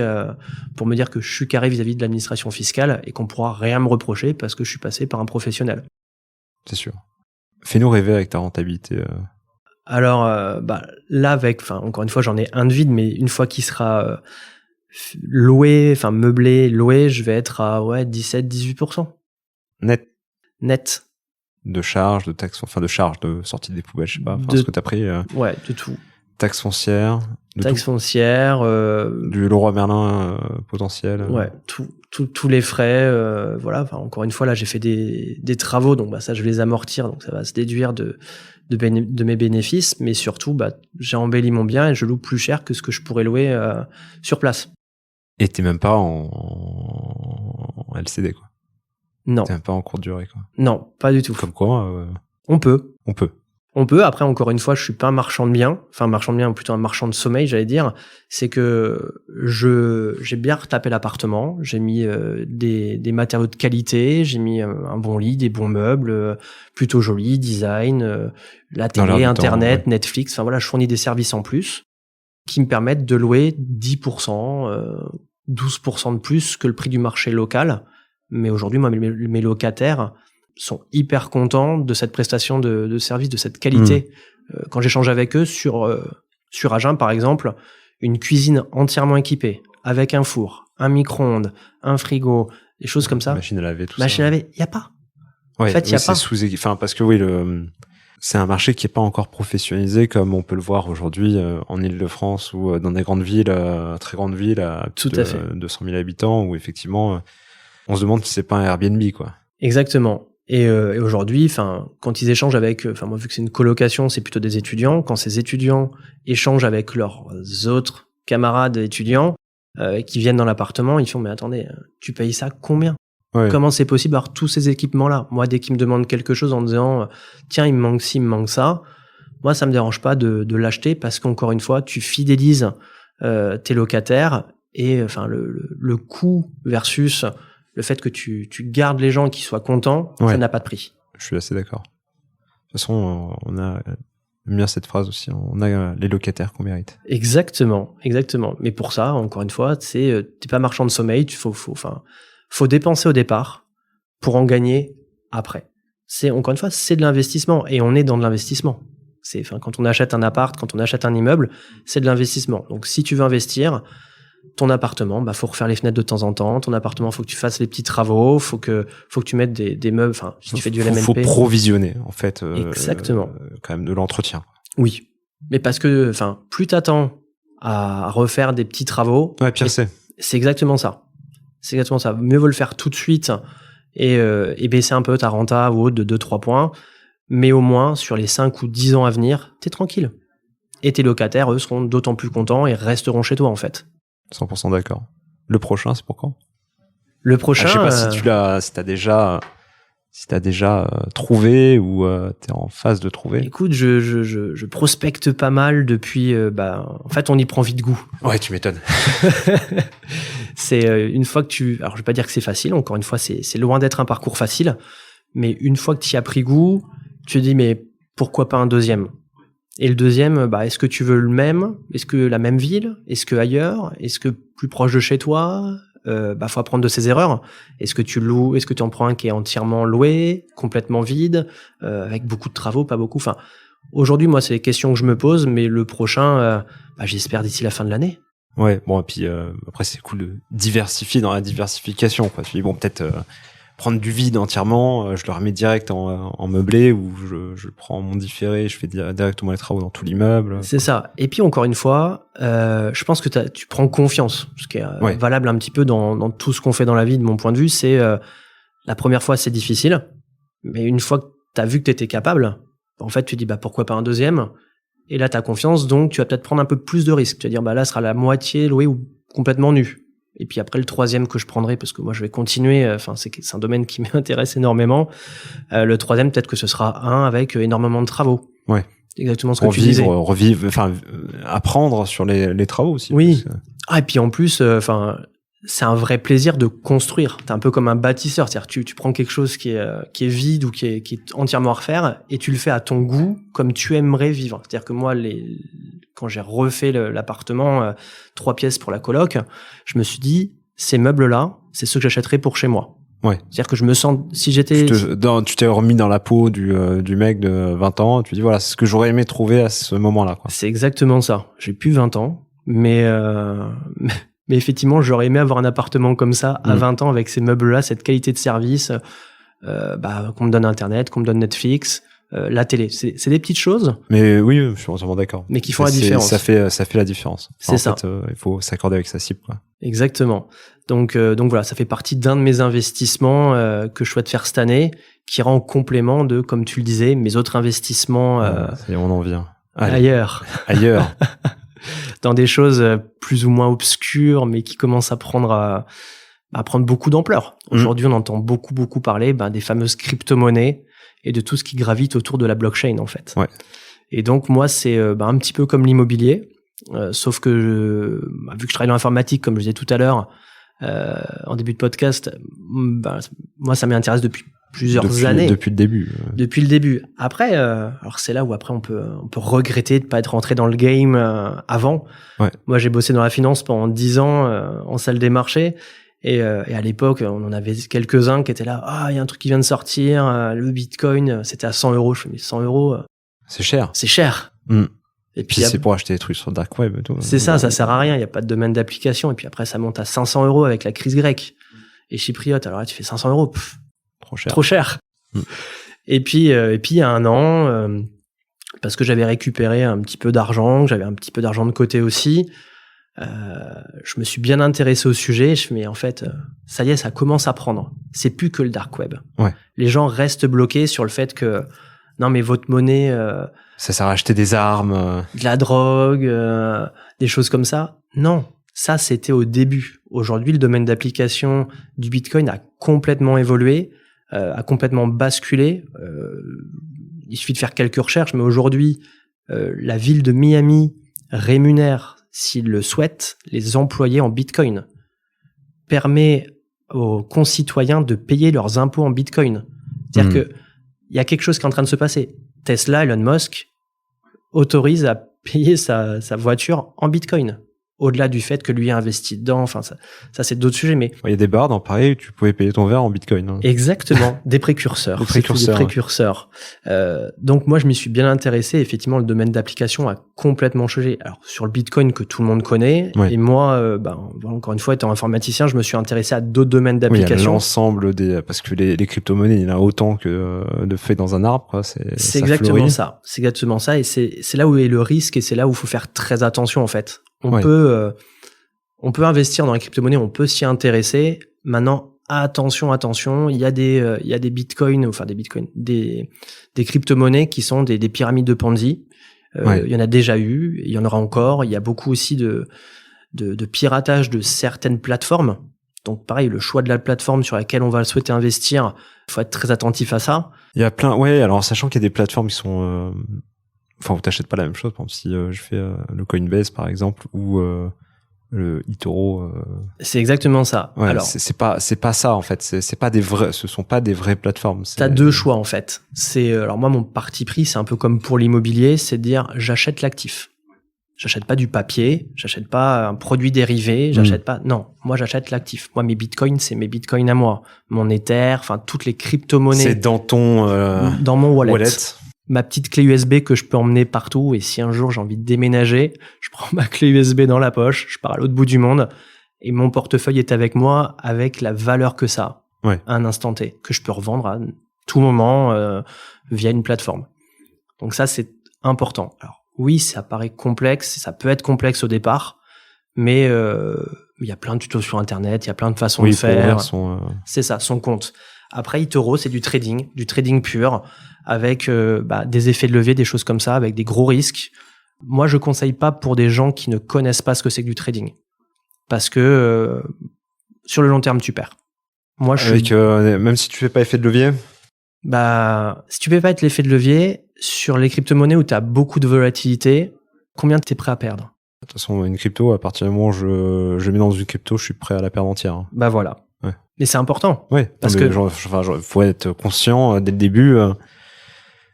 pour me dire que je suis carré vis-à-vis de l'administration fiscale et qu'on pourra rien me reprocher parce que je suis passé par un professionnel. C'est sûr. Fais-nous rêver avec ta rentabilité. Alors là, encore une fois, j'en ai un de vide, mais une fois qu'il sera meublé, loué, je vais être à 17-18%. Net. De charges, de taxes, de sortie des poubelles, je sais pas, ce que t'as pris. Ouais, de tout. Taxes foncières. Du Leroy Merlin potentiel. Ouais, tous les frais, encore une fois, là, j'ai fait des travaux, donc ça, je vais les amortir, donc ça va se déduire de mes bénéfices, mais surtout, j'ai embelli mon bien et je loue plus cher que ce que je pourrais louer sur place. Et t'es même pas en LCD, quoi. Non. T'es même pas en courte durée, quoi. Non, pas du tout. Comme quoi On peut. Après, encore une fois, je suis pas un marchand de biens. Enfin, marchand de biens, plutôt un marchand de sommeil, j'allais dire. C'est que j'ai bien retapé l'appartement. J'ai mis des matériaux de qualité. J'ai mis un bon lit, des bons meubles, plutôt jolis, design, la télé, Internet, Netflix. Je fournis des services en plus qui me permettent de louer 10%, 12% de plus que le prix du marché local. Mais aujourd'hui, moi, mes locataires sont hyper contents de cette prestation de service, de cette qualité. Quand j'échange avec eux sur Agen, par exemple, une cuisine entièrement équipée, avec un four, un micro-ondes, un frigo, des choses comme ça. Machine à laver, tout Machine ça. à laver, il y a pas. Ouais, en fait, il y a pas. Enfin, parce que c'est un marché qui est pas encore professionnalisé comme on peut le voir aujourd'hui en Île-de-France ou dans des grandes villes, très grandes villes à Tout plus à de fait. 200 000 habitants où effectivement on se demande si c'est pas un Airbnb, quoi. Exactement. Et aujourd'hui, enfin, quand ils échangent avec, enfin moi vu que c'est une colocation, c'est plutôt des étudiants. Quand ces étudiants échangent avec leurs autres camarades étudiants qui viennent dans l'appartement, ils font mais attendez, tu payes ça combien? Ouais. Comment c'est possible d'avoir tous ces équipements-là? Moi, dès qu'ils me demandent quelque chose en disant tiens, il me manque ci, il me manque ça, moi ça me dérange pas de l'acheter parce qu'encore une fois, tu fidélises tes locataires et enfin le coût versus le fait que tu gardes les gens qui soient contents, Ouais. ça n'a pas de prix. Je suis assez d'accord. De toute façon, on a bien cette phrase aussi. On a les locataires qu'on mérite. Exactement. Mais pour ça, encore une fois, t'es pas marchand de sommeil. Faut dépenser au départ pour en gagner après. Encore une fois, c'est de l'investissement et on est dans de l'investissement. Quand on achète un appart, quand on achète un immeuble, c'est de l'investissement. Donc, si tu veux investir, ton appartement, faut refaire les fenêtres de temps en temps. Ton appartement, faut que tu fasses les petits travaux. Faut que tu mettes des meubles. Enfin, si tu fais du LMNP. Faut provisionner, en fait. Exactement. Quand même de l'entretien. Oui. Mais parce que, plus t'attends à refaire des petits travaux. Ouais, pire c'est exactement ça. Mieux vaut le faire tout de suite et baisser un peu ta renta ou autre de 2-3 points. Mais au moins, sur les 5 ou 10 ans à venir, t'es tranquille. Et tes locataires, eux, seront d'autant plus contents et resteront chez toi, en fait. 100% d'accord. Le prochain, c'est pour quand? Le prochain. Je sais pas si t'as déjà trouvé ou t'es en phase de trouver. Écoute, je prospecte pas mal depuis. En fait, on y prend vite goût. Ouais, tu m'étonnes. C'est une fois que alors je vais pas dire que c'est facile. Encore une fois, c'est loin d'être un parcours facile. Mais une fois que tu y as pris goût, tu te dis mais pourquoi pas un deuxième? Et le deuxième, est-ce que tu veux le même? Est-ce que la même ville? Est-ce que ailleurs? Est-ce que plus proche de chez toi? Faut apprendre de ses erreurs. Est-ce que tu loues? Est-ce que tu en prends un qui est entièrement loué, complètement vide, avec beaucoup de travaux, pas beaucoup? Enfin, aujourd'hui, moi, c'est les questions que je me pose, mais le prochain, j'espère d'ici la fin de l'année. Ouais, bon, et puis après, c'est cool de diversifier dans la diversification, quoi. Tu dis, bon, peut-être prendre du vide entièrement, je le remets direct en meublé ou je prends mon différé, je fais directement les travaux dans tout l'immeuble. C'est ça. Et puis encore une fois, je pense que tu prends confiance, ce qui est valable un petit peu dans tout ce qu'on fait dans la vie, de mon point de vue. C'est la première fois c'est difficile, mais une fois que t'as vu que t'étais capable, en fait tu dis pourquoi pas un deuxième. Et là t'as confiance, donc tu vas peut-être prendre un peu plus de risques. Tu vas dire là sera la moitié loué ou complètement nu. Et puis après le troisième que je prendrai, parce que moi je vais continuer, c'est un domaine qui m'intéresse énormément. Le troisième peut-être que ce sera un avec énormément de travaux. Ouais. Exactement ce que tu disais. Revivre, apprendre sur les travaux aussi. Oui. Et puis en plus, c'est un vrai plaisir de construire. T'es un peu comme un bâtisseur, c'est-à-dire tu prends quelque chose qui est vide ou qui est entièrement à refaire et tu le fais à ton goût, comme tu aimerais vivre. C'est-à-dire que moi, quand j'ai refait l'appartement, 3 pièces pour la coloc, je me suis dit, ces meubles-là, c'est ceux que j'achèterais pour chez moi. Ouais. C'est-à-dire que je me sens, si j'étais... Tu t'es remis dans la peau du mec de 20 ans, tu dis voilà, c'est ce que j'aurais aimé trouver à ce moment-là, quoi. C'est exactement ça. J'ai plus 20 ans, mais effectivement, j'aurais aimé avoir un appartement comme ça à 20 ans avec ces meubles-là, cette qualité de service, qu'on me donne Internet, qu'on me donne Netflix, la télé. C'est des petites choses. Mais oui, je suis entièrement d'accord. Mais qui font la différence. Ça fait la différence. C'est ça. Il faut s'accorder avec sa cible, quoi. Exactement. Donc voilà, ça fait partie d'un de mes investissements que je souhaite faire cette année, qui rend complément de, comme tu le disais, mes autres investissements on en vient. Ailleurs. Dans des choses plus ou moins obscures, mais qui commencent à prendre beaucoup d'ampleur. Aujourd'hui, on entend beaucoup parler des fameuses crypto-monnaies et de tout ce qui gravite autour de la blockchain, en fait. Ouais. Et donc, moi, c'est un petit peu comme l'immobilier, sauf que vu que je travaille dans l'informatique, comme je disais tout à l'heure, en début de podcast, moi, ça m'intéresse depuis plusieurs années. Depuis le début. Depuis le début. Après, alors c'est là où après on peut regretter de pas être rentré dans le game avant. Ouais. Moi, j'ai bossé dans la finance pendant 10 ans en salle des marchés. Et à l'époque, on en avait quelques-uns qui étaient là. Il y a un truc qui vient de sortir. Le Bitcoin, c'était à 100 €. Je fais, mais 100 €. C'est cher. C'est cher. Et puis c'est pour acheter des trucs sur le dark web et tout. C'est ça sert à rien. Il n'y a pas de domaine d'application. Et puis après, ça monte à 500 € avec la crise grecque. Et chypriote, alors là, tu fais 500 euros. Pff, Trop cher. trop cher. Et puis, il y a un an, parce que j'avais récupéré un petit peu d'argent, j'avais un petit peu d'argent de côté aussi, je me suis bien intéressé au sujet. Je fais, mais en fait, ça y est, ça commence à prendre. C'est plus que le dark web. Ouais. Les gens restent bloqués sur le fait que, non, mais votre monnaie, Ça sert à acheter des armes. de la drogue, des choses comme ça. Non, ça, c'était au début. Aujourd'hui, le domaine d'application du Bitcoin a complètement évolué, a complètement basculé. Il suffit de faire quelques recherches, mais aujourd'hui, la ville de Miami rémunère, s'il le souhaite, les employés en Bitcoin. Permet aux concitoyens de payer leurs impôts en Bitcoin. C'est-à-dire que il y a quelque chose qui est en train de se passer. Tesla, Elon Musk, autorise à payer sa voiture en Bitcoin. Au-delà du fait que lui a investi dedans, enfin ça c'est d'autres sujets, mais Il y a des bars dans Paris où tu pouvais payer ton verre en Bitcoin. Hein. exactement, des précurseurs. Des précurseurs, Des précurseurs. Donc moi je m'y suis bien intéressé. Effectivement, le domaine d'application a complètement changé. Alors sur le Bitcoin que tout le monde connaît, Ouais. et moi, encore une fois, étant informaticien, je me suis intéressé à d'autres domaines Oui, il y a d'application. l'ensemble parce que les crypto-monnaies, il y en a autant que de feuilles dans un arbre, quoi. C'est ça exactement fleurit. ça. C'est exactement ça. Et c'est là où est le risque, et c'est là où il faut faire très attention, en fait. On Ouais. peut investir dans les crypto-monnaies, on peut s'y intéresser. Maintenant, attention, il y a des bitcoins, des crypto-monnaies qui sont des pyramides de Ponzi. Ouais. Il y en a déjà eu, il y en aura encore. Il y a beaucoup aussi de piratage de certaines plateformes. Donc pareil, le choix de la plateforme sur laquelle on va souhaiter investir, il faut être très attentif à ça. Il y a plein, ouais, alors sachant qu'il y a des plateformes qui sont, où t'achètes pas la même chose. Par exemple, si je fais le Coinbase, par exemple, ou le eToro. C'est exactement ça. Ouais, Alors, c'est pas ça en fait. C'est pas des vrais, ce sont pas des vraies plateformes. t'as deux choix en fait. Alors moi mon parti pris, c'est un peu comme pour l'immobilier, c'est de dire j'achète l'actif. J'achète pas du papier, j'achète pas un produit dérivé, j'achète pas. Non, moi j'achète l'actif. Moi mes bitcoins, c'est mes bitcoins à moi. Mon Ether, enfin toutes les crypto-monnaies. C'est dans ton dans mon wallet. Ma petite clé USB que je peux emmener partout, et si un jour j'ai envie de déménager, je prends ma clé USB dans la poche, je pars à l'autre bout du monde, et mon portefeuille est avec moi avec la valeur que ça a, Ouais. à un instant T, que je peux revendre à tout moment via une plateforme. Donc ça, c'est important. Alors oui, ça paraît complexe, ça peut être complexe au départ, mais il y a plein de tutos sur Internet, il y a plein de façons de faire. C'est ça, son compte. Après, eToro, c'est du trading pur, avec des effets de levier, des choses comme ça, avec des gros risques. Moi, je conseille pas pour des gens qui ne connaissent pas ce que c'est que du trading. Parce que sur le long terme, tu perds. Moi, même si tu fais pas effet de levier. Si tu fais pas être l'effet de levier, sur les crypto-monnaies où tu as beaucoup de volatilité, combien tu es prêt à perdre? De toute façon, une crypto, à partir du moment où je mets dans une crypto, je suis prêt à la perdre entière. Voilà. Ouais. Mais c'est important. Oui, parce que faut être conscient dès le début.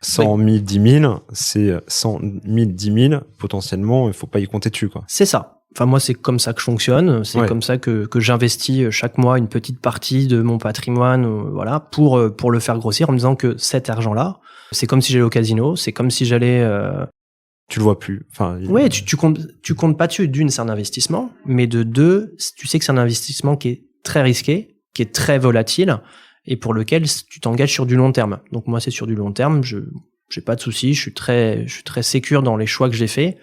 100 000, 10 000, c'est 100 000, 10 000, potentiellement, il faut pas y compter dessus, quoi. C'est ça. Enfin, moi, c'est comme ça que je fonctionne. C'est comme ça que j'investis chaque mois une petite partie de mon patrimoine, voilà, pour le faire grossir en me disant que cet argent-là, c'est comme si j'allais au casino, c'est comme si j'allais, Tu le vois plus. Enfin, ouais, tu comptes pas dessus. D'une, c'est un investissement, mais de deux, tu sais que c'est un investissement qui est très risqué, qui est très volatile, et pour lequel tu t'engages sur du long terme. Donc moi, c'est sur du long terme, j'ai pas de soucis, je suis très sécure dans les choix que j'ai faits.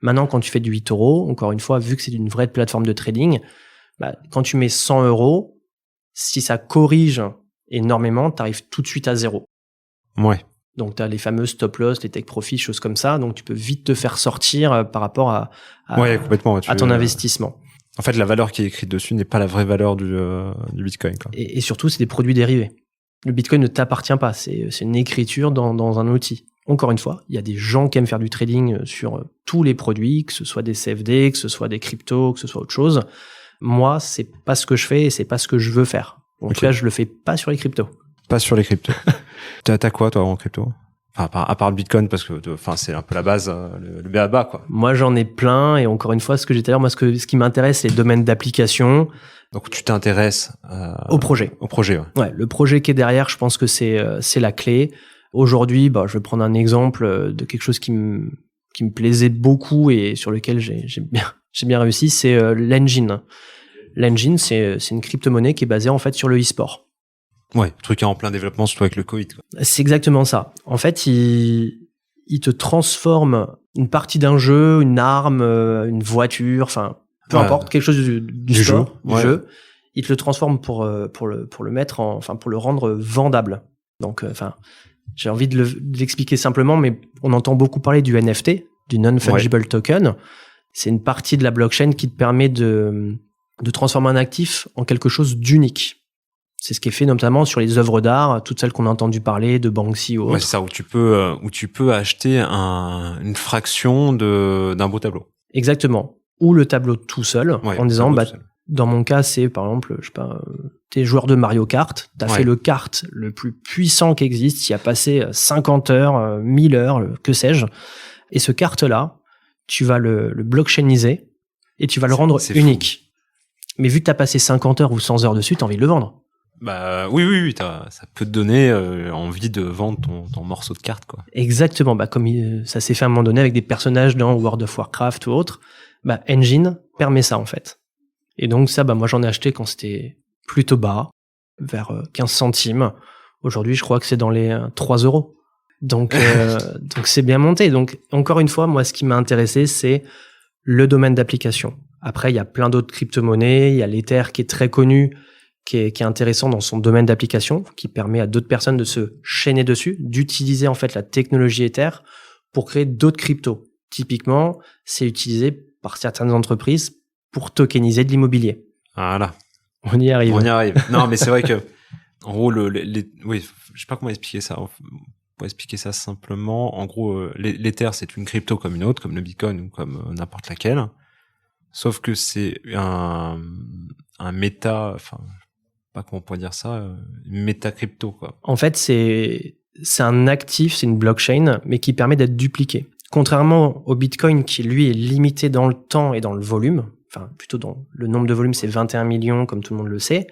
Maintenant, quand tu fais du eToro, encore une fois, vu que c'est une vraie plateforme de trading, quand tu mets 100 €, si ça corrige énormément, t'arrives tout de suite à zéro. Ouais. Donc t'as les fameux stop loss, les take profit, choses comme ça, donc tu peux vite te faire sortir par rapport à complètement, à ton investissement. En fait, la valeur qui est écrite dessus n'est pas la vraie valeur du Bitcoin, quoi. Et surtout, c'est des produits dérivés. Le Bitcoin ne t'appartient pas. C'est une écriture dans un outil. Encore une fois, il y a des gens qui aiment faire du trading sur tous les produits, que ce soit des CFD, que ce soit des cryptos, que ce soit autre chose. Moi, c'est pas ce que je fais et c'est pas ce que je veux faire. En tout cas, je le fais pas sur les cryptos. Pas sur les cryptos. T'as quoi, toi, en crypto? Enfin, à part le Bitcoin, parce que, c'est un peu la base, le b.a.-ba, quoi. Moi, j'en ai plein, et encore une fois, ce que j'ai dit à l'heure, moi, ce qui m'intéresse, c'est les domaines d'application. Donc, tu t'intéresses au projet. Au projet, ouais. Ouais, le projet qui est derrière, je pense que c'est la clé. Aujourd'hui, je vais prendre un exemple de quelque chose qui me plaisait beaucoup et sur lequel j'ai bien réussi, c'est l'engine. l'Engine, c'est une crypto-monnaie qui est basée en fait sur le e-sport. Ouais, truc qui est en plein développement, surtout avec le Covid, quoi. C'est exactement ça. En fait, il te transforme une partie d'un jeu, une arme, une voiture, enfin, peu importe, quelque chose du sport, jeu, du jeu. Il te le transforme pour le mettre pour le rendre vendable. Donc, j'ai envie de l'expliquer simplement, mais on entend beaucoup parler du NFT, du non-fungible token. C'est une partie de la blockchain qui te permet de transformer un actif en quelque chose d'unique. C'est ce qui est fait notamment sur les œuvres d'art, toutes celles qu'on a entendu parler, de Banksy ou autre. Ouais, c'est ça, où tu peux acheter une fraction d'un beau tableau. Exactement. Ou le tableau tout seul, en disant, dans mon cas, c'est par exemple, je sais pas, t'es joueur de Mario Kart, t'as fait le kart le plus puissant qui existe, y a passé 50 heures, 1000 heures, que sais-je. Et ce kart-là, tu vas le blockchainiser et tu vas le rendre unique. Fou. Mais vu que t'as passé 50 heures ou 100 heures dessus, t'as envie de le vendre. Bah oui, ça peut te donner envie de vendre ton morceau de carte, quoi. Exactement, comme ça s'est fait à un moment donné avec des personnages dans World of Warcraft ou autre, Engine permet ça en fait. Et donc ça, moi j'en ai acheté quand c'était plutôt bas, vers 15 centimes. Aujourd'hui, je crois que c'est dans les 3 €. Donc c'est bien monté. Donc encore une fois, moi ce qui m'a intéressé, c'est le domaine d'application. Après, il y a plein d'autres crypto-monnaies, il y a l'Ether qui est très connu, qui est intéressant dans son domaine d'application, qui permet à d'autres personnes de se chaîner dessus, d'utiliser en fait la technologie Ether pour créer d'autres cryptos. Typiquement, c'est utilisé par certaines entreprises pour tokeniser de l'immobilier. Voilà. On y arrive. Non, mais c'est vrai que, en gros, oui, je sais pas comment expliquer ça. Pour expliquer ça simplement, en gros, l'Ether, c'est une crypto comme une autre, comme le Bitcoin ou comme n'importe laquelle. Sauf que c'est un méta, pas comment on pourrait dire ça, une méta-crypto, quoi. En fait, c'est un actif, c'est une blockchain, mais qui permet d'être dupliqué. Contrairement au Bitcoin, qui lui est limité dans le temps et dans le volume, plutôt dans le nombre de volumes, c'est 21 millions, comme tout le monde le sait.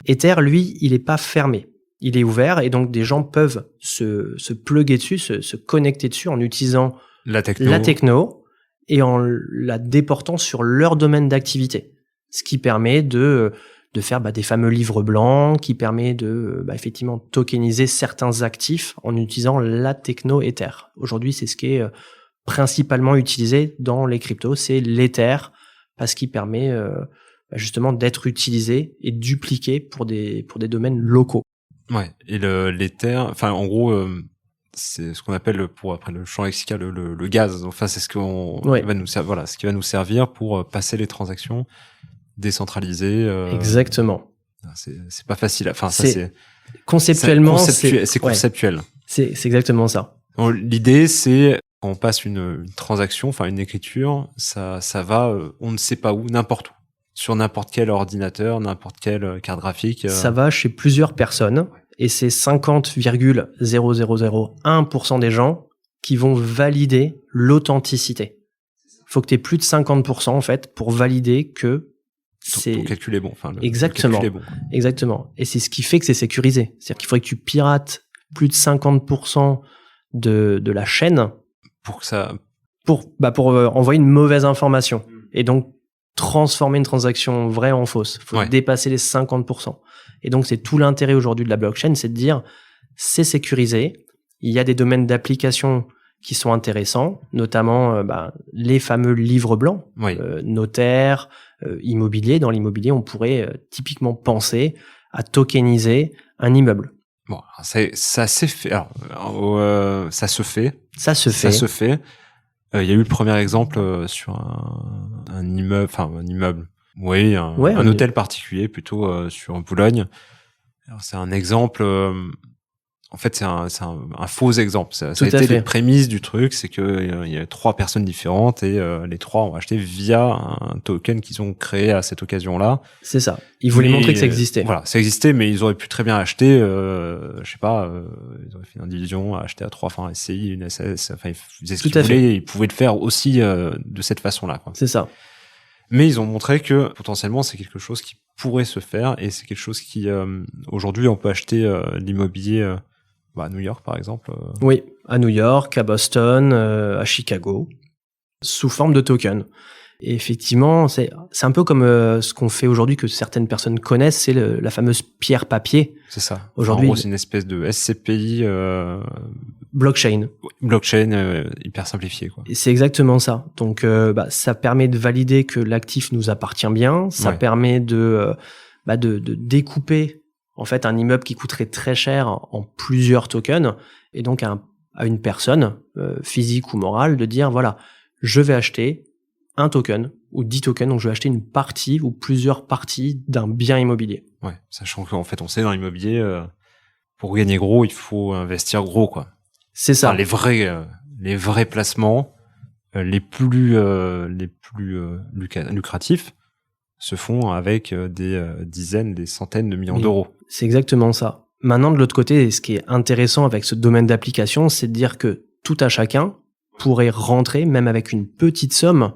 Ether, lui, il est pas fermé. Il est ouvert, et donc des gens peuvent se plugger dessus, se connecter dessus en utilisant la techno et en la déportant sur leur domaine d'activité. Ce qui permet de faire des fameux livres blancs, qui permet de effectivement tokeniser certains actifs en utilisant la techno Ether. Aujourd'hui, c'est ce qui est principalement utilisé dans les cryptos, c'est l'Ether, parce qu'il permet justement d'être utilisé et dupliqué pour des domaines locaux. Ouais, et l'Ether, en gros, c'est ce qu'on appelle après le champ lexical le gaz. Enfin, c'est ce ce qui va nous servir pour passer les transactions décentralisées. Exactement. C'est pas facile. Conceptuellement, c'est conceptuel. Ouais. C'est exactement ça. Donc, l'idée, c'est quand on passe une transaction, une écriture, ça va, on ne sait pas où, n'importe où, sur n'importe quel ordinateur, n'importe quelle carte graphique. Ça va chez plusieurs personnes. Et c'est 50,0001% des gens qui vont valider l'authenticité. Il faut que tu aies plus de 50% en fait pour valider que ton calcul est bon. Exactement. Le calcul est bon. Exactement. Et c'est ce qui fait que c'est sécurisé. C'est-à-dire qu'il faudrait que tu pirates plus de 50% de la chaîne pour envoyer une mauvaise information. Et donc transformer une transaction vraie en fausse. Il faut dépasser les 50%. Et donc, c'est tout l'intérêt aujourd'hui de la blockchain, c'est de dire, c'est sécurisé. Il y a des domaines d'application qui sont intéressants, notamment les fameux livres blancs, notaire, immobilier. Dans l'immobilier, on pourrait typiquement penser à tokeniser un immeuble. Bon, ça s'est fait. Alors, ça se fait. Ça se fait. Il y a eu le premier exemple sur un immeuble. Oui, un hôtel particulier, plutôt sur Boulogne. Alors, c'est un exemple. En fait, c'est un faux exemple. Ça a été les prémices du truc, c'est que il y a 3 personnes différentes et les 3 ont acheté via un token qu'ils ont créé à cette occasion-là. C'est ça. Ils voulaient montrer que ça existait. Voilà, ça existait, mais ils auraient pu très bien acheter, je sais pas, ils auraient fait une indivision, acheter à 3, SCI, une SS, ils faisaient ce qu'ils voulaient, ils pouvaient le faire aussi de cette façon-là, quoi. C'est ça. Mais ils ont montré que potentiellement c'est quelque chose qui pourrait se faire et c'est quelque chose qui aujourd'hui on peut acheter l'immobilier à New York par exemple. Oui, à New York, à Boston, à Chicago, sous forme de token. Et effectivement, c'est un peu comme ce qu'on fait aujourd'hui que certaines personnes connaissent, c'est la fameuse pierre papier. C'est ça. Aujourd'hui, en gros, c'est une espèce de SCPI blockchain. Blockchain hyper simplifié, quoi. Et c'est exactement ça. Donc, ça permet de valider que l'actif nous appartient bien. Ça permet de découper en fait un immeuble qui coûterait très cher en plusieurs tokens, et donc à une personne physique ou morale de dire voilà, je vais acheter un token ou 10 tokens, donc je vais acheter une partie ou plusieurs parties d'un bien immobilier. Ouais, sachant qu'en fait, on sait dans l'immobilier, pour gagner gros, il faut investir gros, quoi. C'est ça. Enfin, les vrais placements, les plus lucratifs, se font avec des dizaines, des centaines de millions d'euros. C'est exactement ça. Maintenant, de l'autre côté, ce qui est intéressant avec ce domaine d'application, c'est de dire que tout à chacun pourrait rentrer, même avec une petite somme,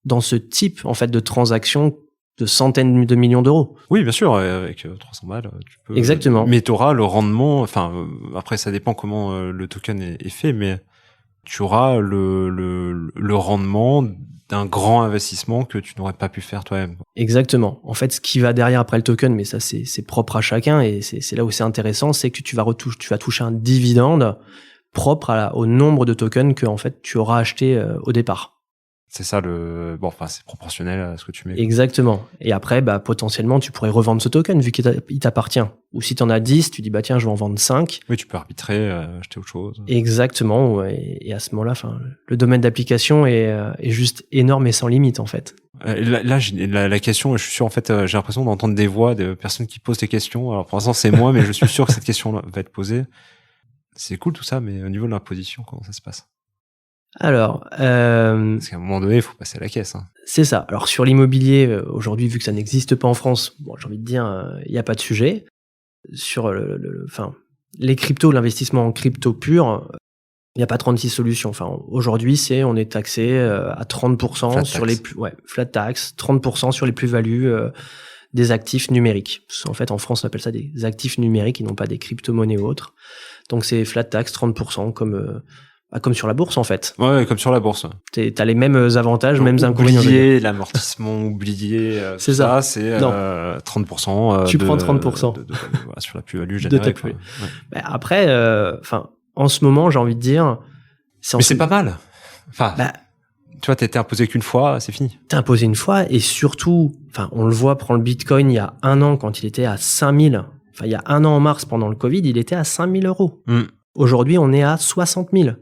dans ce type en fait de transaction de centaines de millions d'euros. Oui, bien sûr, avec 300 balles, tu peux. Exactement. Mais tu auras le rendement. Enfin, après, ça dépend comment le token est fait, mais tu auras le rendement d'un grand investissement que tu n'aurais pas pu faire toi-même. Exactement. En fait, ce qui va derrière après le token, mais ça c'est propre à chacun, et c'est là où c'est intéressant, c'est que tu vas toucher un dividende propre au nombre de tokens que en fait tu auras acheté au départ. C'est ça c'est proportionnel à ce que tu mets. Exactement. Et après, potentiellement, tu pourrais revendre ce token vu qu'il t'appartient. Ou si t'en as 10, tu dis, tiens, je vais en vendre 5. Oui, tu peux arbitrer, acheter autre chose. Exactement. Ouais. Et à ce moment-là, le domaine d'application est juste énorme et sans limite, en fait. La question, je suis sûr, en fait, j'ai l'impression d'entendre des voix de personnes qui posent des questions. Alors, pour l'instant, c'est moi, mais je suis sûr que cette question va être posée. C'est cool tout ça, mais au niveau de l'imposition, comment ça se passe? Alors, parce qu'à un moment donné, il faut passer à la caisse. Hein. C'est ça. Alors sur l'immobilier, aujourd'hui, vu que ça n'existe pas en France, j'ai envie de dire, il n'y a pas de sujet. Sur les cryptos, l'investissement en crypto pur, il n'y a pas 36 solutions. Enfin, aujourd'hui, on est taxé à 30% sur les flat tax, 30% sur les plus-values des actifs numériques. En fait, en France, on appelle ça des actifs numériques et non pas des crypto-monnaies ou autres. Donc c'est flat tax, 30%, comme sur la bourse, en fait. Ouais, comme sur la bourse. T'as les mêmes avantages, donc, mêmes inconvénients. L'amortissement, c'est 30%. Tu prends 30%. Sur la plus-value générée. Ouais. Après, en ce moment, j'ai envie de dire... c'est pas mal. Enfin, tu vois, t'as été imposé qu'une fois, c'est fini. T'es imposé une fois, et surtout, on le voit, prends le Bitcoin il y a un an, quand il était à 5000. Il y a un an en mars, pendant le Covid, il était à 5000 euros. Aujourd'hui, on est à 60 000.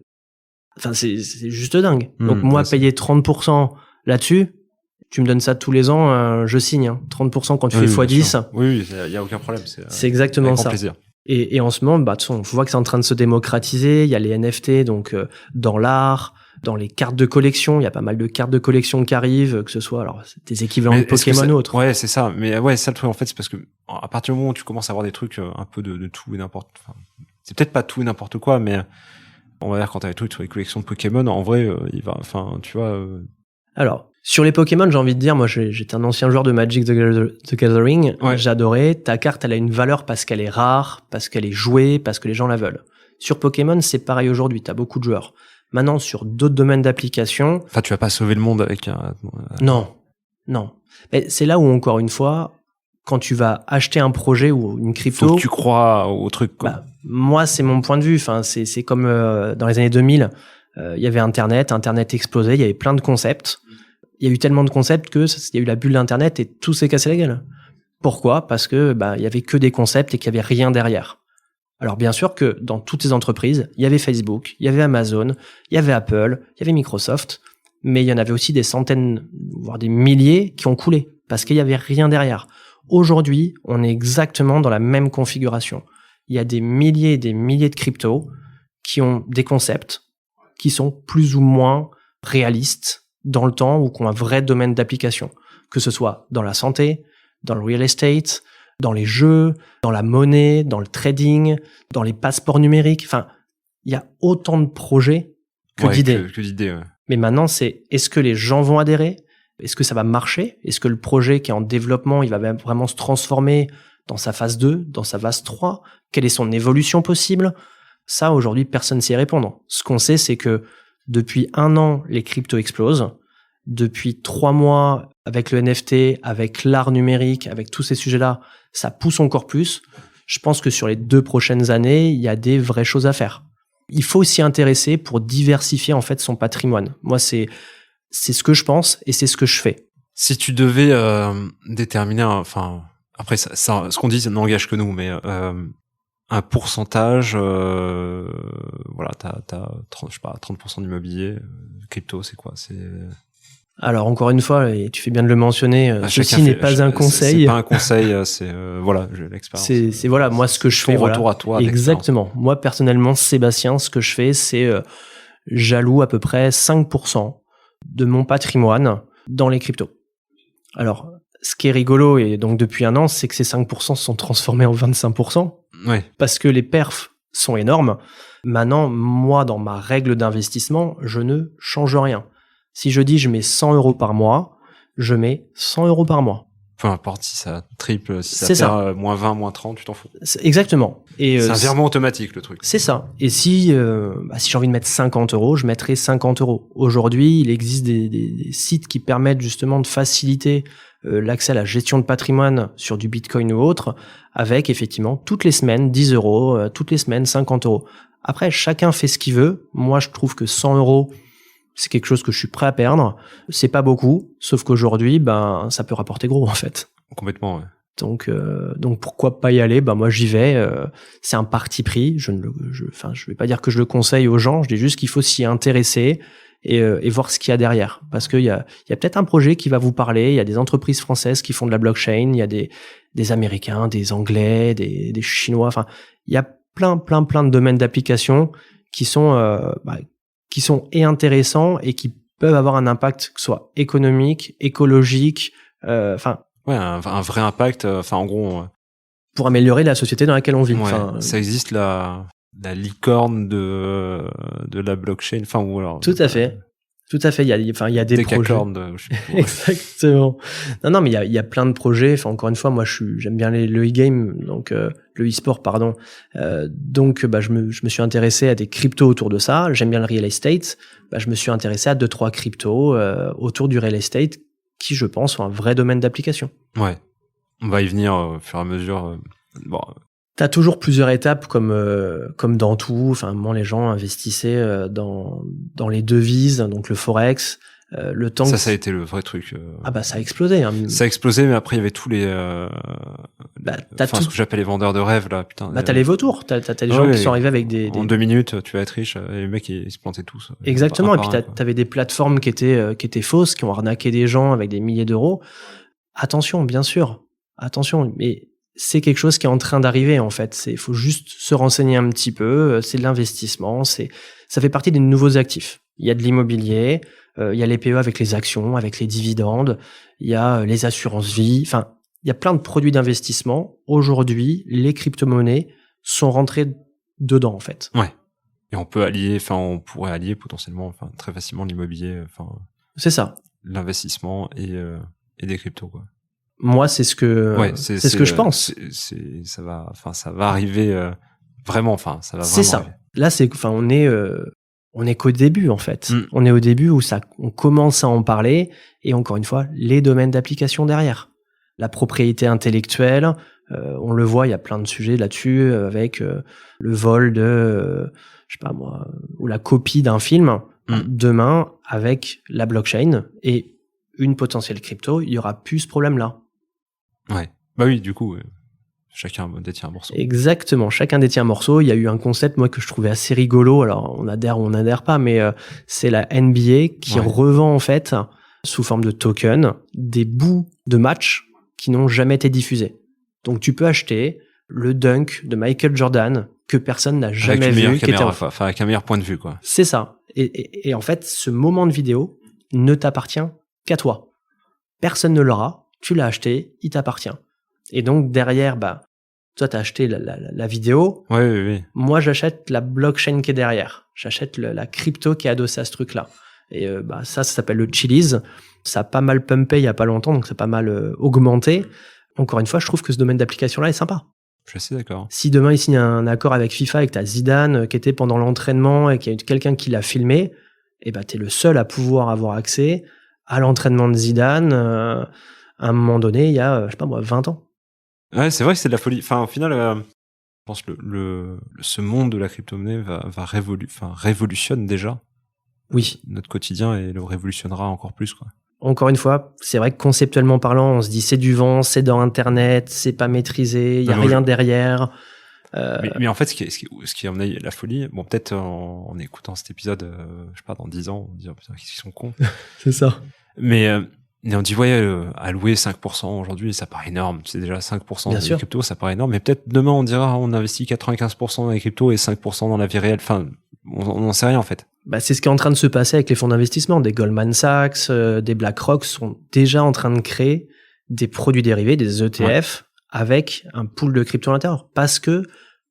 C'est juste dingue. Donc moi, payer 30% là-dessus, tu me donnes ça tous les ans, je signe. 30% quand tu fais x10. Oui, il y a aucun problème. C'est exactement ça. Plaisir. Et en ce moment, on voit que c'est en train de se démocratiser. Il y a les NFT, donc dans l'art, dans les cartes de collection. Il y a pas mal de cartes de collection qui arrivent, que ce soit des équivalents de Pokémon ou autres. Ouais, c'est ça. Mais ça le truc en fait, c'est parce que à partir du moment où tu commences à avoir des trucs un peu de tout et n'importe. C'est peut-être pas tout et n'importe quoi, mais on va dire quand t'as des trucs sur les collections de Pokémon, en vrai, tu vois. Alors, sur les Pokémon, j'ai envie de dire, moi, j'étais un ancien joueur de Magic the Gathering. Ouais. J'adorais. Ta carte, elle a une valeur parce qu'elle est rare, parce qu'elle est jouée, parce que les gens la veulent. Sur Pokémon, c'est pareil aujourd'hui. T'as beaucoup de joueurs. Maintenant, sur d'autres domaines d'application. Enfin, tu vas pas sauver le monde avec un. Non. Mais c'est là où, encore une fois, quand tu vas acheter un projet ou une crypto. Faut que tu crois au truc, quoi. Moi, c'est mon point de vue. C'est comme dans les années 2000, il y avait Internet explosait, il y avait plein de concepts. Il y a eu tellement de concepts que il y a eu la bulle d'Internet et tout s'est cassé la gueule. Pourquoi ? Parce que il y avait que des concepts et qu'il y avait rien derrière. Alors bien sûr que dans toutes ces entreprises, il y avait Facebook, il y avait Amazon, il y avait Apple, il y avait Microsoft, mais il y en avait aussi des centaines, voire des milliers qui ont coulé parce qu'il y avait rien derrière. Aujourd'hui, on est exactement dans la même configuration. Il y a des milliers et des milliers de cryptos qui ont des concepts qui sont plus ou moins réalistes dans le temps ou qui ont un vrai domaine d'application, que ce soit dans la santé, dans le real estate, dans les jeux, dans la monnaie, dans le trading, dans les passeports numériques. Il y a autant de projets que d'idées. Que d'idées, ouais. Mais maintenant, est-ce que les gens vont adhérer ? Est-ce que ça va marcher ? Est-ce que le projet qui est en développement, il va vraiment se transformer dans sa phase 2, dans sa phase 3 ? Quelle est son évolution possible ? Ça, aujourd'hui, personne ne sait répondre. Ce qu'on sait, c'est que depuis un an, les cryptos explosent. depuis 3 mois avec le NFT, avec l'art numérique, avec tous ces sujets-là, ça pousse encore plus. Je pense que sur les 2 prochaines années, il y a des vraies choses à faire. Il faut s'y intéresser pour diversifier en fait son patrimoine. Moi, c'est ce que je pense et c'est ce que je fais. Si tu devais déterminer, enfin, après ça, ce qu'on dit, ça n'engage que nous, mais un pourcentage, voilà, t'as 30, je sais pas, 30% d'immobilier, crypto, c'est quoi? Alors encore une fois, et tu fais bien de le mentionner, ceci n'est pas un conseil. C'est pas un conseil, c'est voilà, j'ai l'expérience. C'est voilà, moi ce que je fais. Ton retour à toi. Exactement. Moi personnellement, Sébastien, ce que je fais, c'est j'alloue à peu près 5% de mon patrimoine dans les cryptos. Alors, ce qui est rigolo, et donc depuis 1 an, c'est que ces 5% se sont transformés en 25%. Ouais. Parce que les perfs sont énormes. Maintenant, moi, dans ma règle d'investissement, je ne change rien. Si je dis je mets 100 euros par mois, je mets 100 euros par mois. Peu importe si ça triple, si ça perd moins 20, moins 30, tu t'en fous. Exactement. Et c'est un virement automatique, le truc. C'est ça. Et si j'ai envie de mettre 50 euros, je mettrai 50 euros. Aujourd'hui, il existe des sites qui permettent justement de faciliter l'accès à la gestion de patrimoine sur du Bitcoin ou autre, avec effectivement toutes les semaines 10 euros, toutes les semaines 50 euros. Après, chacun fait ce qu'il veut. Moi, je trouve que 100 euros, c'est quelque chose que je suis prêt à perdre. C'est pas beaucoup, sauf qu'aujourd'hui, ça peut rapporter gros en fait. Complètement, ouais. Donc pourquoi pas y aller? Moi j'y vais. C'est un parti pris. Je vais pas dire que je le conseille aux gens. Je dis juste qu'il faut s'y intéresser et voir ce qu'il y a derrière. Parce qu'il y a peut-être un projet qui va vous parler. Il y a des entreprises françaises qui font de la blockchain. Il y a des Américains, des Anglais, des Chinois. Enfin, il y a plein de domaines d'application qui sont et intéressants et qui peuvent avoir un impact, que ce soit économique, écologique, ouais, un vrai impact, en gros. Pour améliorer la société dans laquelle on vit. Ouais, ça existe la licorne de la blockchain, ou alors. Tout à fait. Il y a des projets. Exactement. Non, mais il y a plein de projets. Encore une fois, moi, j'aime bien le e-game, donc, le e-sport, pardon. Donc, je me suis intéressé à des cryptos autour de ça. J'aime bien le real estate. Je me suis intéressé à 2-3 cryptos, autour du real estate, qui, je pense, sont un vrai domaine d'application. Ouais. On va y venir au fur et à mesure. T'as toujours plusieurs étapes comme dans tout. Moi, les gens investissaient dans les devises, donc le forex. Le temps ça a été le vrai truc. Ça a explosé. Hein. Ça a explosé, mais après il y avait tous les. Ce que j'appelle les vendeurs de rêves là, putain. T'as les vautours. T'as des gens qui sont arrivés avec des. En 2 minutes, tu vas être riche. Et les mecs ils se plantaient tous. Exactement. Et puis t'avais des plateformes qui étaient fausses, qui ont arnaqué des gens avec des milliers d'euros. Attention, bien sûr. Attention, mais c'est quelque chose qui est en train d'arriver en fait. Il faut juste se renseigner un petit peu. C'est de l'investissement. Ça fait partie des nouveaux actifs. Il y a de l'immobilier, il y a les PE avec les actions, avec les dividendes, il y a les assurances vie. Il y a plein de produits d'investissement. Aujourd'hui, les crypto-monnaies sont rentrées dedans en fait. Ouais. Et on pourrait allier potentiellement, très facilement l'immobilier, c'est ça. L'investissement et des cryptos quoi. Moi, c'est ce que je pense. Ça va arriver vraiment. Ça va. C'est vraiment ça. Arriver. Là, on est qu'au début en fait. On est au début où on commence à en parler et encore une fois, les domaines d'application derrière. La propriété intellectuelle, on le voit, il y a plein de sujets là-dessus avec le vol de, je sais pas moi, ou la copie d'un film. Demain, avec la blockchain et une potentielle crypto, il y aura plus ce problème-là. Ouais. Oui, du coup, chacun détient un morceau. Exactement. Chacun détient un morceau. Il y a eu un concept, moi, que je trouvais assez rigolo. Alors, on adhère ou on n'adhère pas, mais c'est la NBA qui revend, en fait, sous forme de token, des bouts de matchs qui n'ont jamais été diffusés. Donc, tu peux acheter le dunk de Michael Jordan que personne n'a jamais vu. Avec un meilleur point de vue, quoi. C'est ça. Et en fait, ce moment de vidéo ne t'appartient qu'à toi. Personne ne l'aura. Tu l'as acheté, il t'appartient. Et donc, derrière, toi, t'as acheté la vidéo. Oui. Moi, j'achète la blockchain qui est derrière. J'achète la crypto qui est adossée à ce truc-là. Et ça s'appelle le Chiliz. Ça a pas mal pumpé il y a pas longtemps, donc ça a pas mal augmenté. Encore une fois, je trouve que ce domaine d'application-là est sympa. Je suis assez d'accord. Si demain, il signe un accord avec FIFA et que t'as Zidane qui était pendant l'entraînement et qu'il y a eu quelqu'un qui l'a filmé, t'es le seul à pouvoir avoir accès à l'entraînement de Zidane à un moment donné, il y a, je sais pas moi, 20 ans. Ouais, c'est vrai que c'est de la folie. Enfin, au final, je pense que ce monde de la crypto-monnaie révolutionne déjà Oui. notre quotidien et le révolutionnera encore plus, quoi. Encore une fois, c'est vrai que conceptuellement parlant, on se dit c'est du vent, c'est dans Internet, c'est pas maîtrisé, il y a rien derrière. Mais en fait, ce qui a amené la folie, bon, peut-être en écoutant cet épisode, je sais pas, dans 10 ans, on dit, oh, putain, qu'ils sont cons. C'est ça. Mais on dit, ouais, allouer 5% aujourd'hui, ça paraît énorme. C'est déjà 5% Bien dans les sûr. cryptos, ça paraît énorme. Mais peut-être demain, on dira, on investit 95% dans les cryptos et 5% dans la vie réelle. Enfin, on n'en sait rien, en fait. Bah, c'est ce qui est en train de se passer avec les fonds d'investissement. Des Goldman Sachs, des BlackRock sont déjà en train de créer des produits dérivés, des ETF, avec un pool de crypto à l'intérieur. Parce que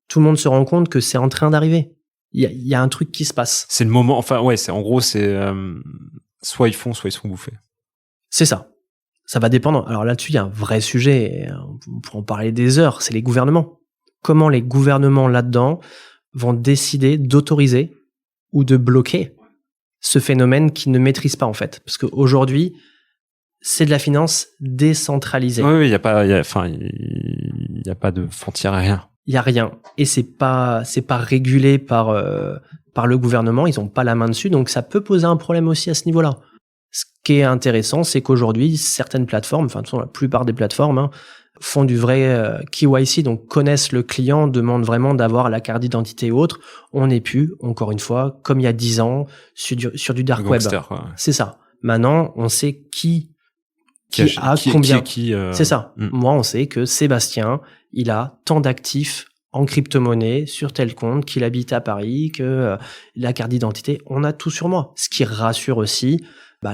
tout le monde se rend compte que c'est en train d'arriver. Il y a un truc qui se passe. C'est le moment, enfin, ouais, en gros, soit ils se font bouffer. C'est ça. Ça va dépendre. Alors là-dessus, il y a un vrai sujet. Et on pourra en parler des heures. C'est les gouvernements. Comment les gouvernements là-dedans vont décider d'autoriser ou de bloquer ce phénomène qu'ils ne maîtrisent pas, en fait. Parce qu'aujourd'hui, c'est de la finance décentralisée. Oui, il y a pas de frontière, rien. Il y a rien. Et c'est pas régulé par le gouvernement. Ils ont pas la main dessus. Donc, ça peut poser un problème aussi à ce niveau-là. Ce qui est intéressant, c'est qu'aujourd'hui, certaines plateformes, enfin, de toute façon, la plupart des plateformes, font du vrai KYC, donc connaissent le client, demandent vraiment d'avoir la carte d'identité ou autre. On n'est plus, encore une fois, comme il y a 10 ans, sur du dark web. Quoi. C'est ça. Maintenant, on sait qui a combien. C'est ça. Moi, on sait que Sébastien, il a tant d'actifs en crypto-monnaie sur tel compte, qu'il habite à Paris, que la carte d'identité, on a tout sur moi. Ce qui rassure aussi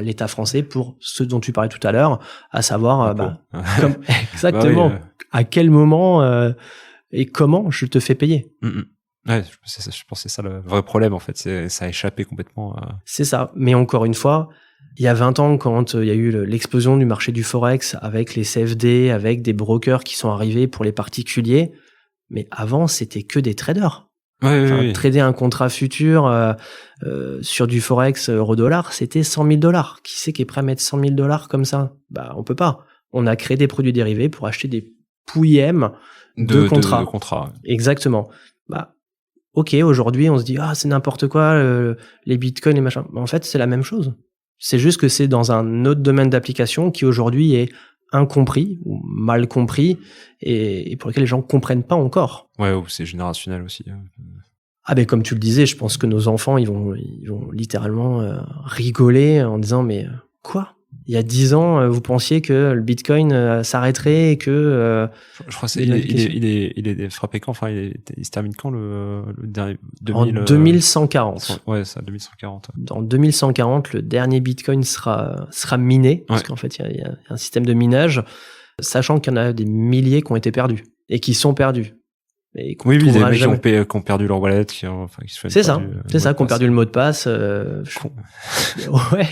l'État français pour ce dont tu parlais tout à l'heure, à savoir exactement à quel moment et comment je te fais payer. Ouais, je pense que c'est ça le vrai problème, en fait. Ça a échappé complètement. C'est ça. Mais encore une fois, il y a 20 ans, quand il y a eu l'explosion du marché du Forex avec les CFD, avec des brokers qui sont arrivés pour les particuliers, mais avant, c'était que des traders. Trader un contrat futur sur du Forex euro-dollar, c'était 100 000 $. Qui c'est qui est prêt à mettre 100 000 $ comme ça? On peut pas. On a créé des produits dérivés pour acheter des pouillèmes de contrats. De contrats. Exactement. Ok, aujourd'hui, on se dit, c'est n'importe quoi, les bitcoins, les machins. En fait, c'est la même chose. C'est juste que c'est dans un autre domaine d'application qui aujourd'hui est incompris ou mal compris et pour lequel les gens comprennent pas encore. Ouais, c'est générationnel aussi. Comme tu le disais, je pense que nos enfants, ils vont littéralement rigoler en disant mais quoi? Il y a 10 ans, vous pensiez que le Bitcoin s'arrêterait et que... je crois qu'il est frappé quand? Enfin, il se termine quand le dernier 2000, en 2140. Ouais, ça, 2140. En 2140, le dernier Bitcoin sera miné, parce qu'en fait, il y a un système de minage, sachant qu'il y en a des milliers qui ont été perdus, et qui sont perdus. Des mecs qui ont perdu leur wallet, qui ont perdu le mot de passe. Ouais.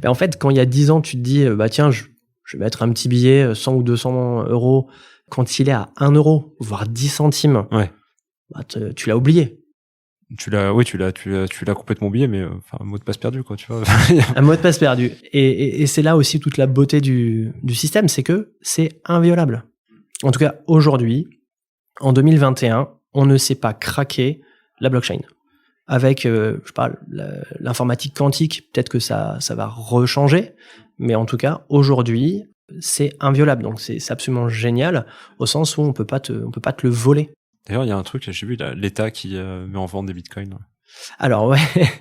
Mais en fait, quand il y a 10 ans, tu te dis, tiens, je vais mettre un petit billet, 100 ou 200 €, quand il est à 1 €, voire 10 centimes, tu l'as oublié. Tu l'as complètement oublié, mais un mot de passe perdu, quoi, tu vois. Un mot de passe perdu. Et c'est là aussi toute la beauté du système, c'est que c'est inviolable. En tout cas, aujourd'hui, en 2021, on ne sait pas craquer la blockchain. Avec, l'informatique quantique, peut-être que ça va rechanger, mais en tout cas, aujourd'hui, c'est inviolable. Donc, c'est absolument génial, au sens où on peut pas te le voler. D'ailleurs, il y a un truc, j'ai vu l'État qui met en vente des bitcoins. Alors, ouais,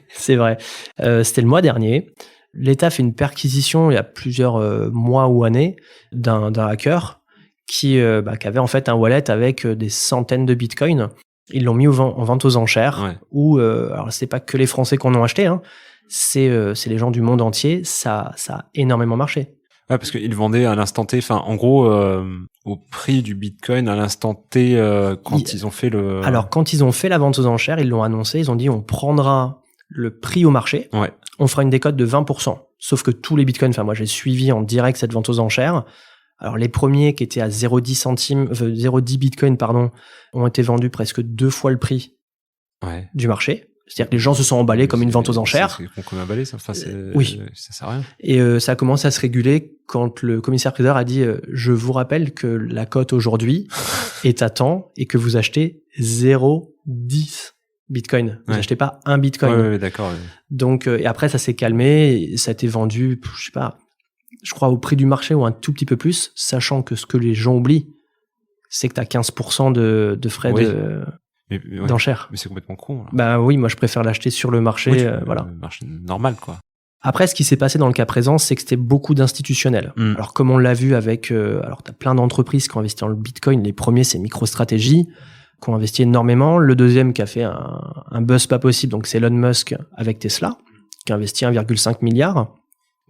c'est vrai. C'était le mois dernier. L'État fait une perquisition il y a plusieurs mois ou années d'un hacker qui avait en fait un wallet avec des centaines de bitcoins. Ils l'ont mis en vente aux enchères. Où, alors c'est pas que les Français qu'on a acheté, c'est les gens du monde entier. Ça a énormément marché. Ouais, parce qu'ils vendaient à l'instant T, en gros, au prix du bitcoin à l'instant T quand ils ont fait le... Alors, quand ils ont fait la vente aux enchères, ils l'ont annoncé, ils ont dit on prendra le prix au marché, on fera une décote de 20%. Sauf que tous les bitcoins, moi j'ai suivi en direct cette vente aux enchères. Alors, les premiers qui étaient à 0,10 bitcoin, ont été vendus presque 2 fois le prix du marché. C'est-à-dire que les gens se sont emballés comme une vente aux enchères. C'est comme emballé, ça. Enfin, oui. Ça sert à rien. Et ça a commencé à se réguler quand le commissaire-priseur a dit je vous rappelle que la cote aujourd'hui est à temps et que vous achetez 0,10 Bitcoin. Vous achetez pas un Bitcoin. Ouais, d'accord. Ouais. Donc, et après, ça s'est calmé. Et ça a été vendu, je sais pas, je crois au prix du marché ou un tout petit peu plus, sachant que ce que les gens oublient, c'est que tu as 15% de frais d'enchères. Mais c'est complètement con. Alors. Bah oui, moi je préfère l'acheter sur le marché. Voilà. Le marché normal, quoi. Après, ce qui s'est passé dans le cas présent, c'est que c'était beaucoup d'institutionnels. Alors, comme on l'a vu avec... alors, tu as plein d'entreprises qui ont investi dans le Bitcoin. Les premiers, c'est MicroStrategy, qui ont investi énormément. Le deuxième qui a fait un buzz pas possible, donc c'est Elon Musk avec Tesla, qui a investi 1,5 milliard.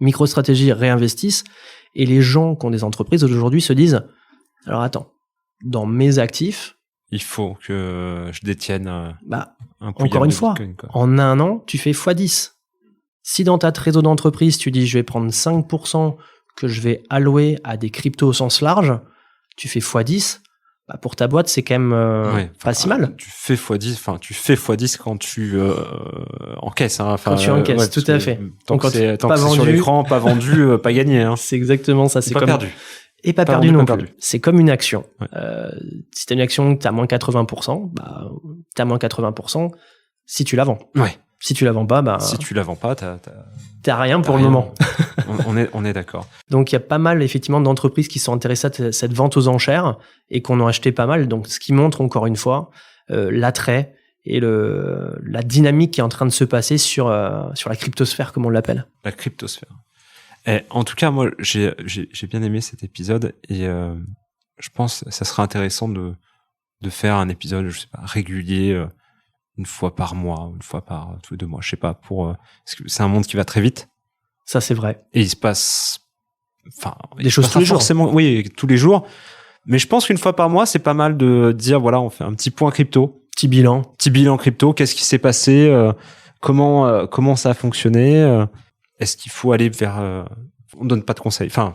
MicroStrategy réinvestissent. Et les gens qui ont des entreprises aujourd'hui se disent, alors attends, dans mes actifs... Il faut que je détienne encore une fois, Bitcoin, quoi. En un an, tu fais x10. Si dans ta trésor d'entreprise, tu dis je vais prendre 5% que je vais allouer à des cryptos au sens large, tu fais x10, pour ta boîte, c'est quand même pas si mal. Tu fais x10 quand tu encaisses. Hein. Quand tu encaisses, tout à fait. Tant que c'est sur l'écran, pas vendu, pas gagné. Hein. C'est exactement ça. C'est pas comme... perdu. Et pas perdu non plus. Perdu. C'est comme une action. Ouais. Si t'as une action que t'as moins 80%, t'as moins 80% si tu la vends. Ouais. Si tu la vends pas, si tu la vends pas, t'as rien pour le moment. on est d'accord. Donc il y a pas mal effectivement d'entreprises qui sont intéressées à cette vente aux enchères et qu'on en a acheté pas mal. Donc ce qui montre encore une fois l'attrait et la dynamique qui est en train de se passer sur la cryptosphère, comme on l'appelle. La cryptosphère. Et en tout cas, moi, j'ai bien aimé cet épisode et je pense que ça serait intéressant de faire un épisode, je sais pas, régulier, une fois par mois, une fois par tous les 2 mois, je sais pas, parce que c'est un monde qui va très vite. Ça, c'est vrai. Et il se passe, des choses tous les jours. Forcément, oui, tous les jours. Mais je pense qu'une fois par mois, c'est pas mal de dire, voilà, on fait un petit point crypto. Petit bilan crypto. Qu'est-ce qui s'est passé? Comment ça a fonctionné? Est-ce qu'il faut aller vers, on donne pas de conseils. Enfin.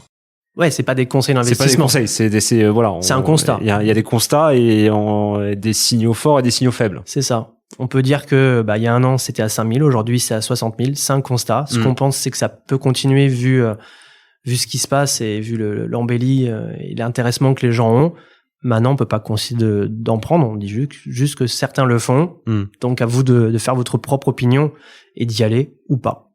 Ouais, c'est pas des conseils d'investissement. C'est pas des conseils, voilà. C'est un constat. Il y a des constats et des signaux forts et des signaux faibles. C'est ça. On peut dire que, il y a un an, c'était à 5 000. Aujourd'hui, c'est à 60 000. C'est un constat. Ce qu'on pense, c'est que ça peut continuer vu ce qui se passe et vu l'embellie et l'intéressement que les gens ont. Maintenant, on peut pas conseiller d'en prendre. On dit juste que certains le font. Donc, à vous de faire votre propre opinion et d'y aller ou pas.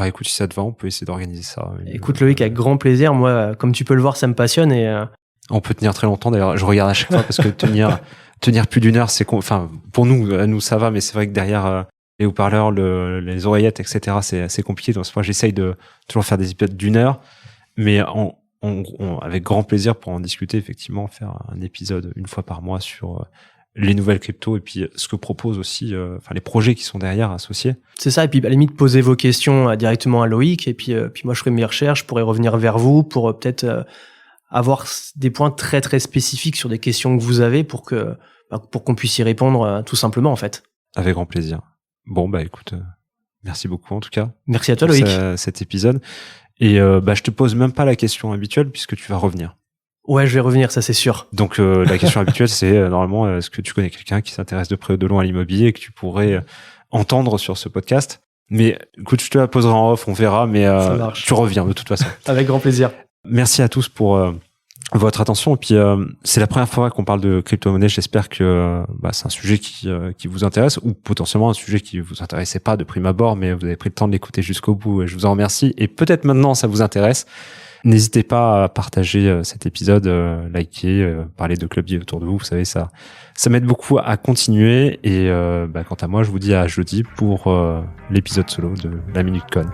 Écoute, si ça te va, on peut essayer d'organiser ça. Écoute, Loïc, avec grand plaisir. Moi, comme tu peux le voir, ça me passionne et on peut tenir très longtemps. D'ailleurs, je regarde à chaque fois parce que tenir plus d'une heure, pour nous, ça va, mais c'est vrai que derrière les haut-parleurs, les oreillettes, etc., c'est compliqué. Donc, moi, j'essaye de toujours faire des épisodes d'1 heure, mais avec grand plaisir pour en discuter, effectivement, faire un épisode une fois par mois sur les nouvelles cryptos et puis ce que proposent aussi les projets qui sont derrière associés. C'est ça, et puis à la limite poser vos questions directement à Loïc et puis moi je ferai mes recherches, je pourrai revenir vers vous pour peut-être avoir des points très très spécifiques sur des questions que vous avez pour qu'on puisse y répondre tout simplement en fait. Avec grand plaisir. Bon écoute, merci beaucoup en tout cas. Merci à toi Loïc. Cet épisode et je te pose même pas la question habituelle puisque tu vas revenir. Ouais, je vais revenir, ça c'est sûr. Donc la question habituelle, c'est normalement, est-ce que tu connais quelqu'un qui s'intéresse de près ou de loin à l'immobilier et que tu pourrais entendre sur ce podcast? Mais écoute, je te la poserai en off, on verra, mais tu reviens de toute façon. Avec grand plaisir. Merci à tous pour votre attention. Et puis c'est la première fois qu'on parle de crypto-monnaie. J'espère que c'est un sujet qui vous intéresse ou potentiellement un sujet qui vous intéressait pas de prime abord, mais vous avez pris le temps de l'écouter jusqu'au bout et je vous en remercie. Et peut-être maintenant ça vous intéresse. N'hésitez pas à partager cet épisode, liker, parler de Club Deal autour de vous. Vous savez, ça m'aide beaucoup à continuer. Et quant à moi, je vous dis à jeudi pour l'épisode solo de la Minute Con.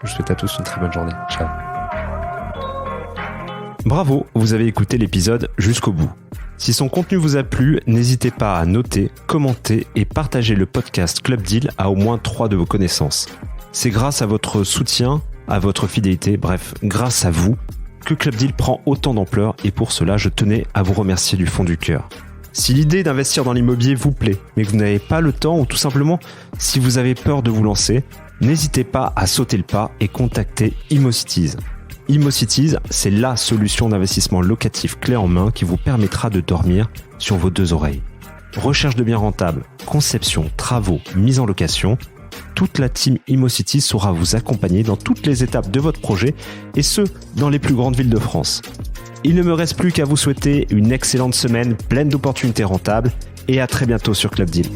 Je vous souhaite à tous une très bonne journée. Ciao. Bravo, vous avez écouté l'épisode jusqu'au bout. Si son contenu vous a plu, n'hésitez pas à noter, commenter et partager le podcast Club Deal à au moins 3 de vos connaissances. C'est grâce à votre soutien, à votre fidélité, bref, grâce à vous, que Club Deal prend autant d'ampleur et pour cela, je tenais à vous remercier du fond du cœur. Si l'idée d'investir dans l'immobilier vous plaît, mais que vous n'avez pas le temps ou tout simplement si vous avez peur de vous lancer, n'hésitez pas à sauter le pas et contacter ImmoCities. ImmoCities, c'est la solution d'investissement locatif clé en main qui vous permettra de dormir sur vos 2 oreilles. recherche de biens rentables, conception, travaux, mise en location, toute la team ImmoCity saura vous accompagner dans toutes les étapes de votre projet et ce, dans les plus grandes villes de France. Il ne me reste plus qu'à vous souhaiter une excellente semaine pleine d'opportunités rentables et à très bientôt sur Club Deal.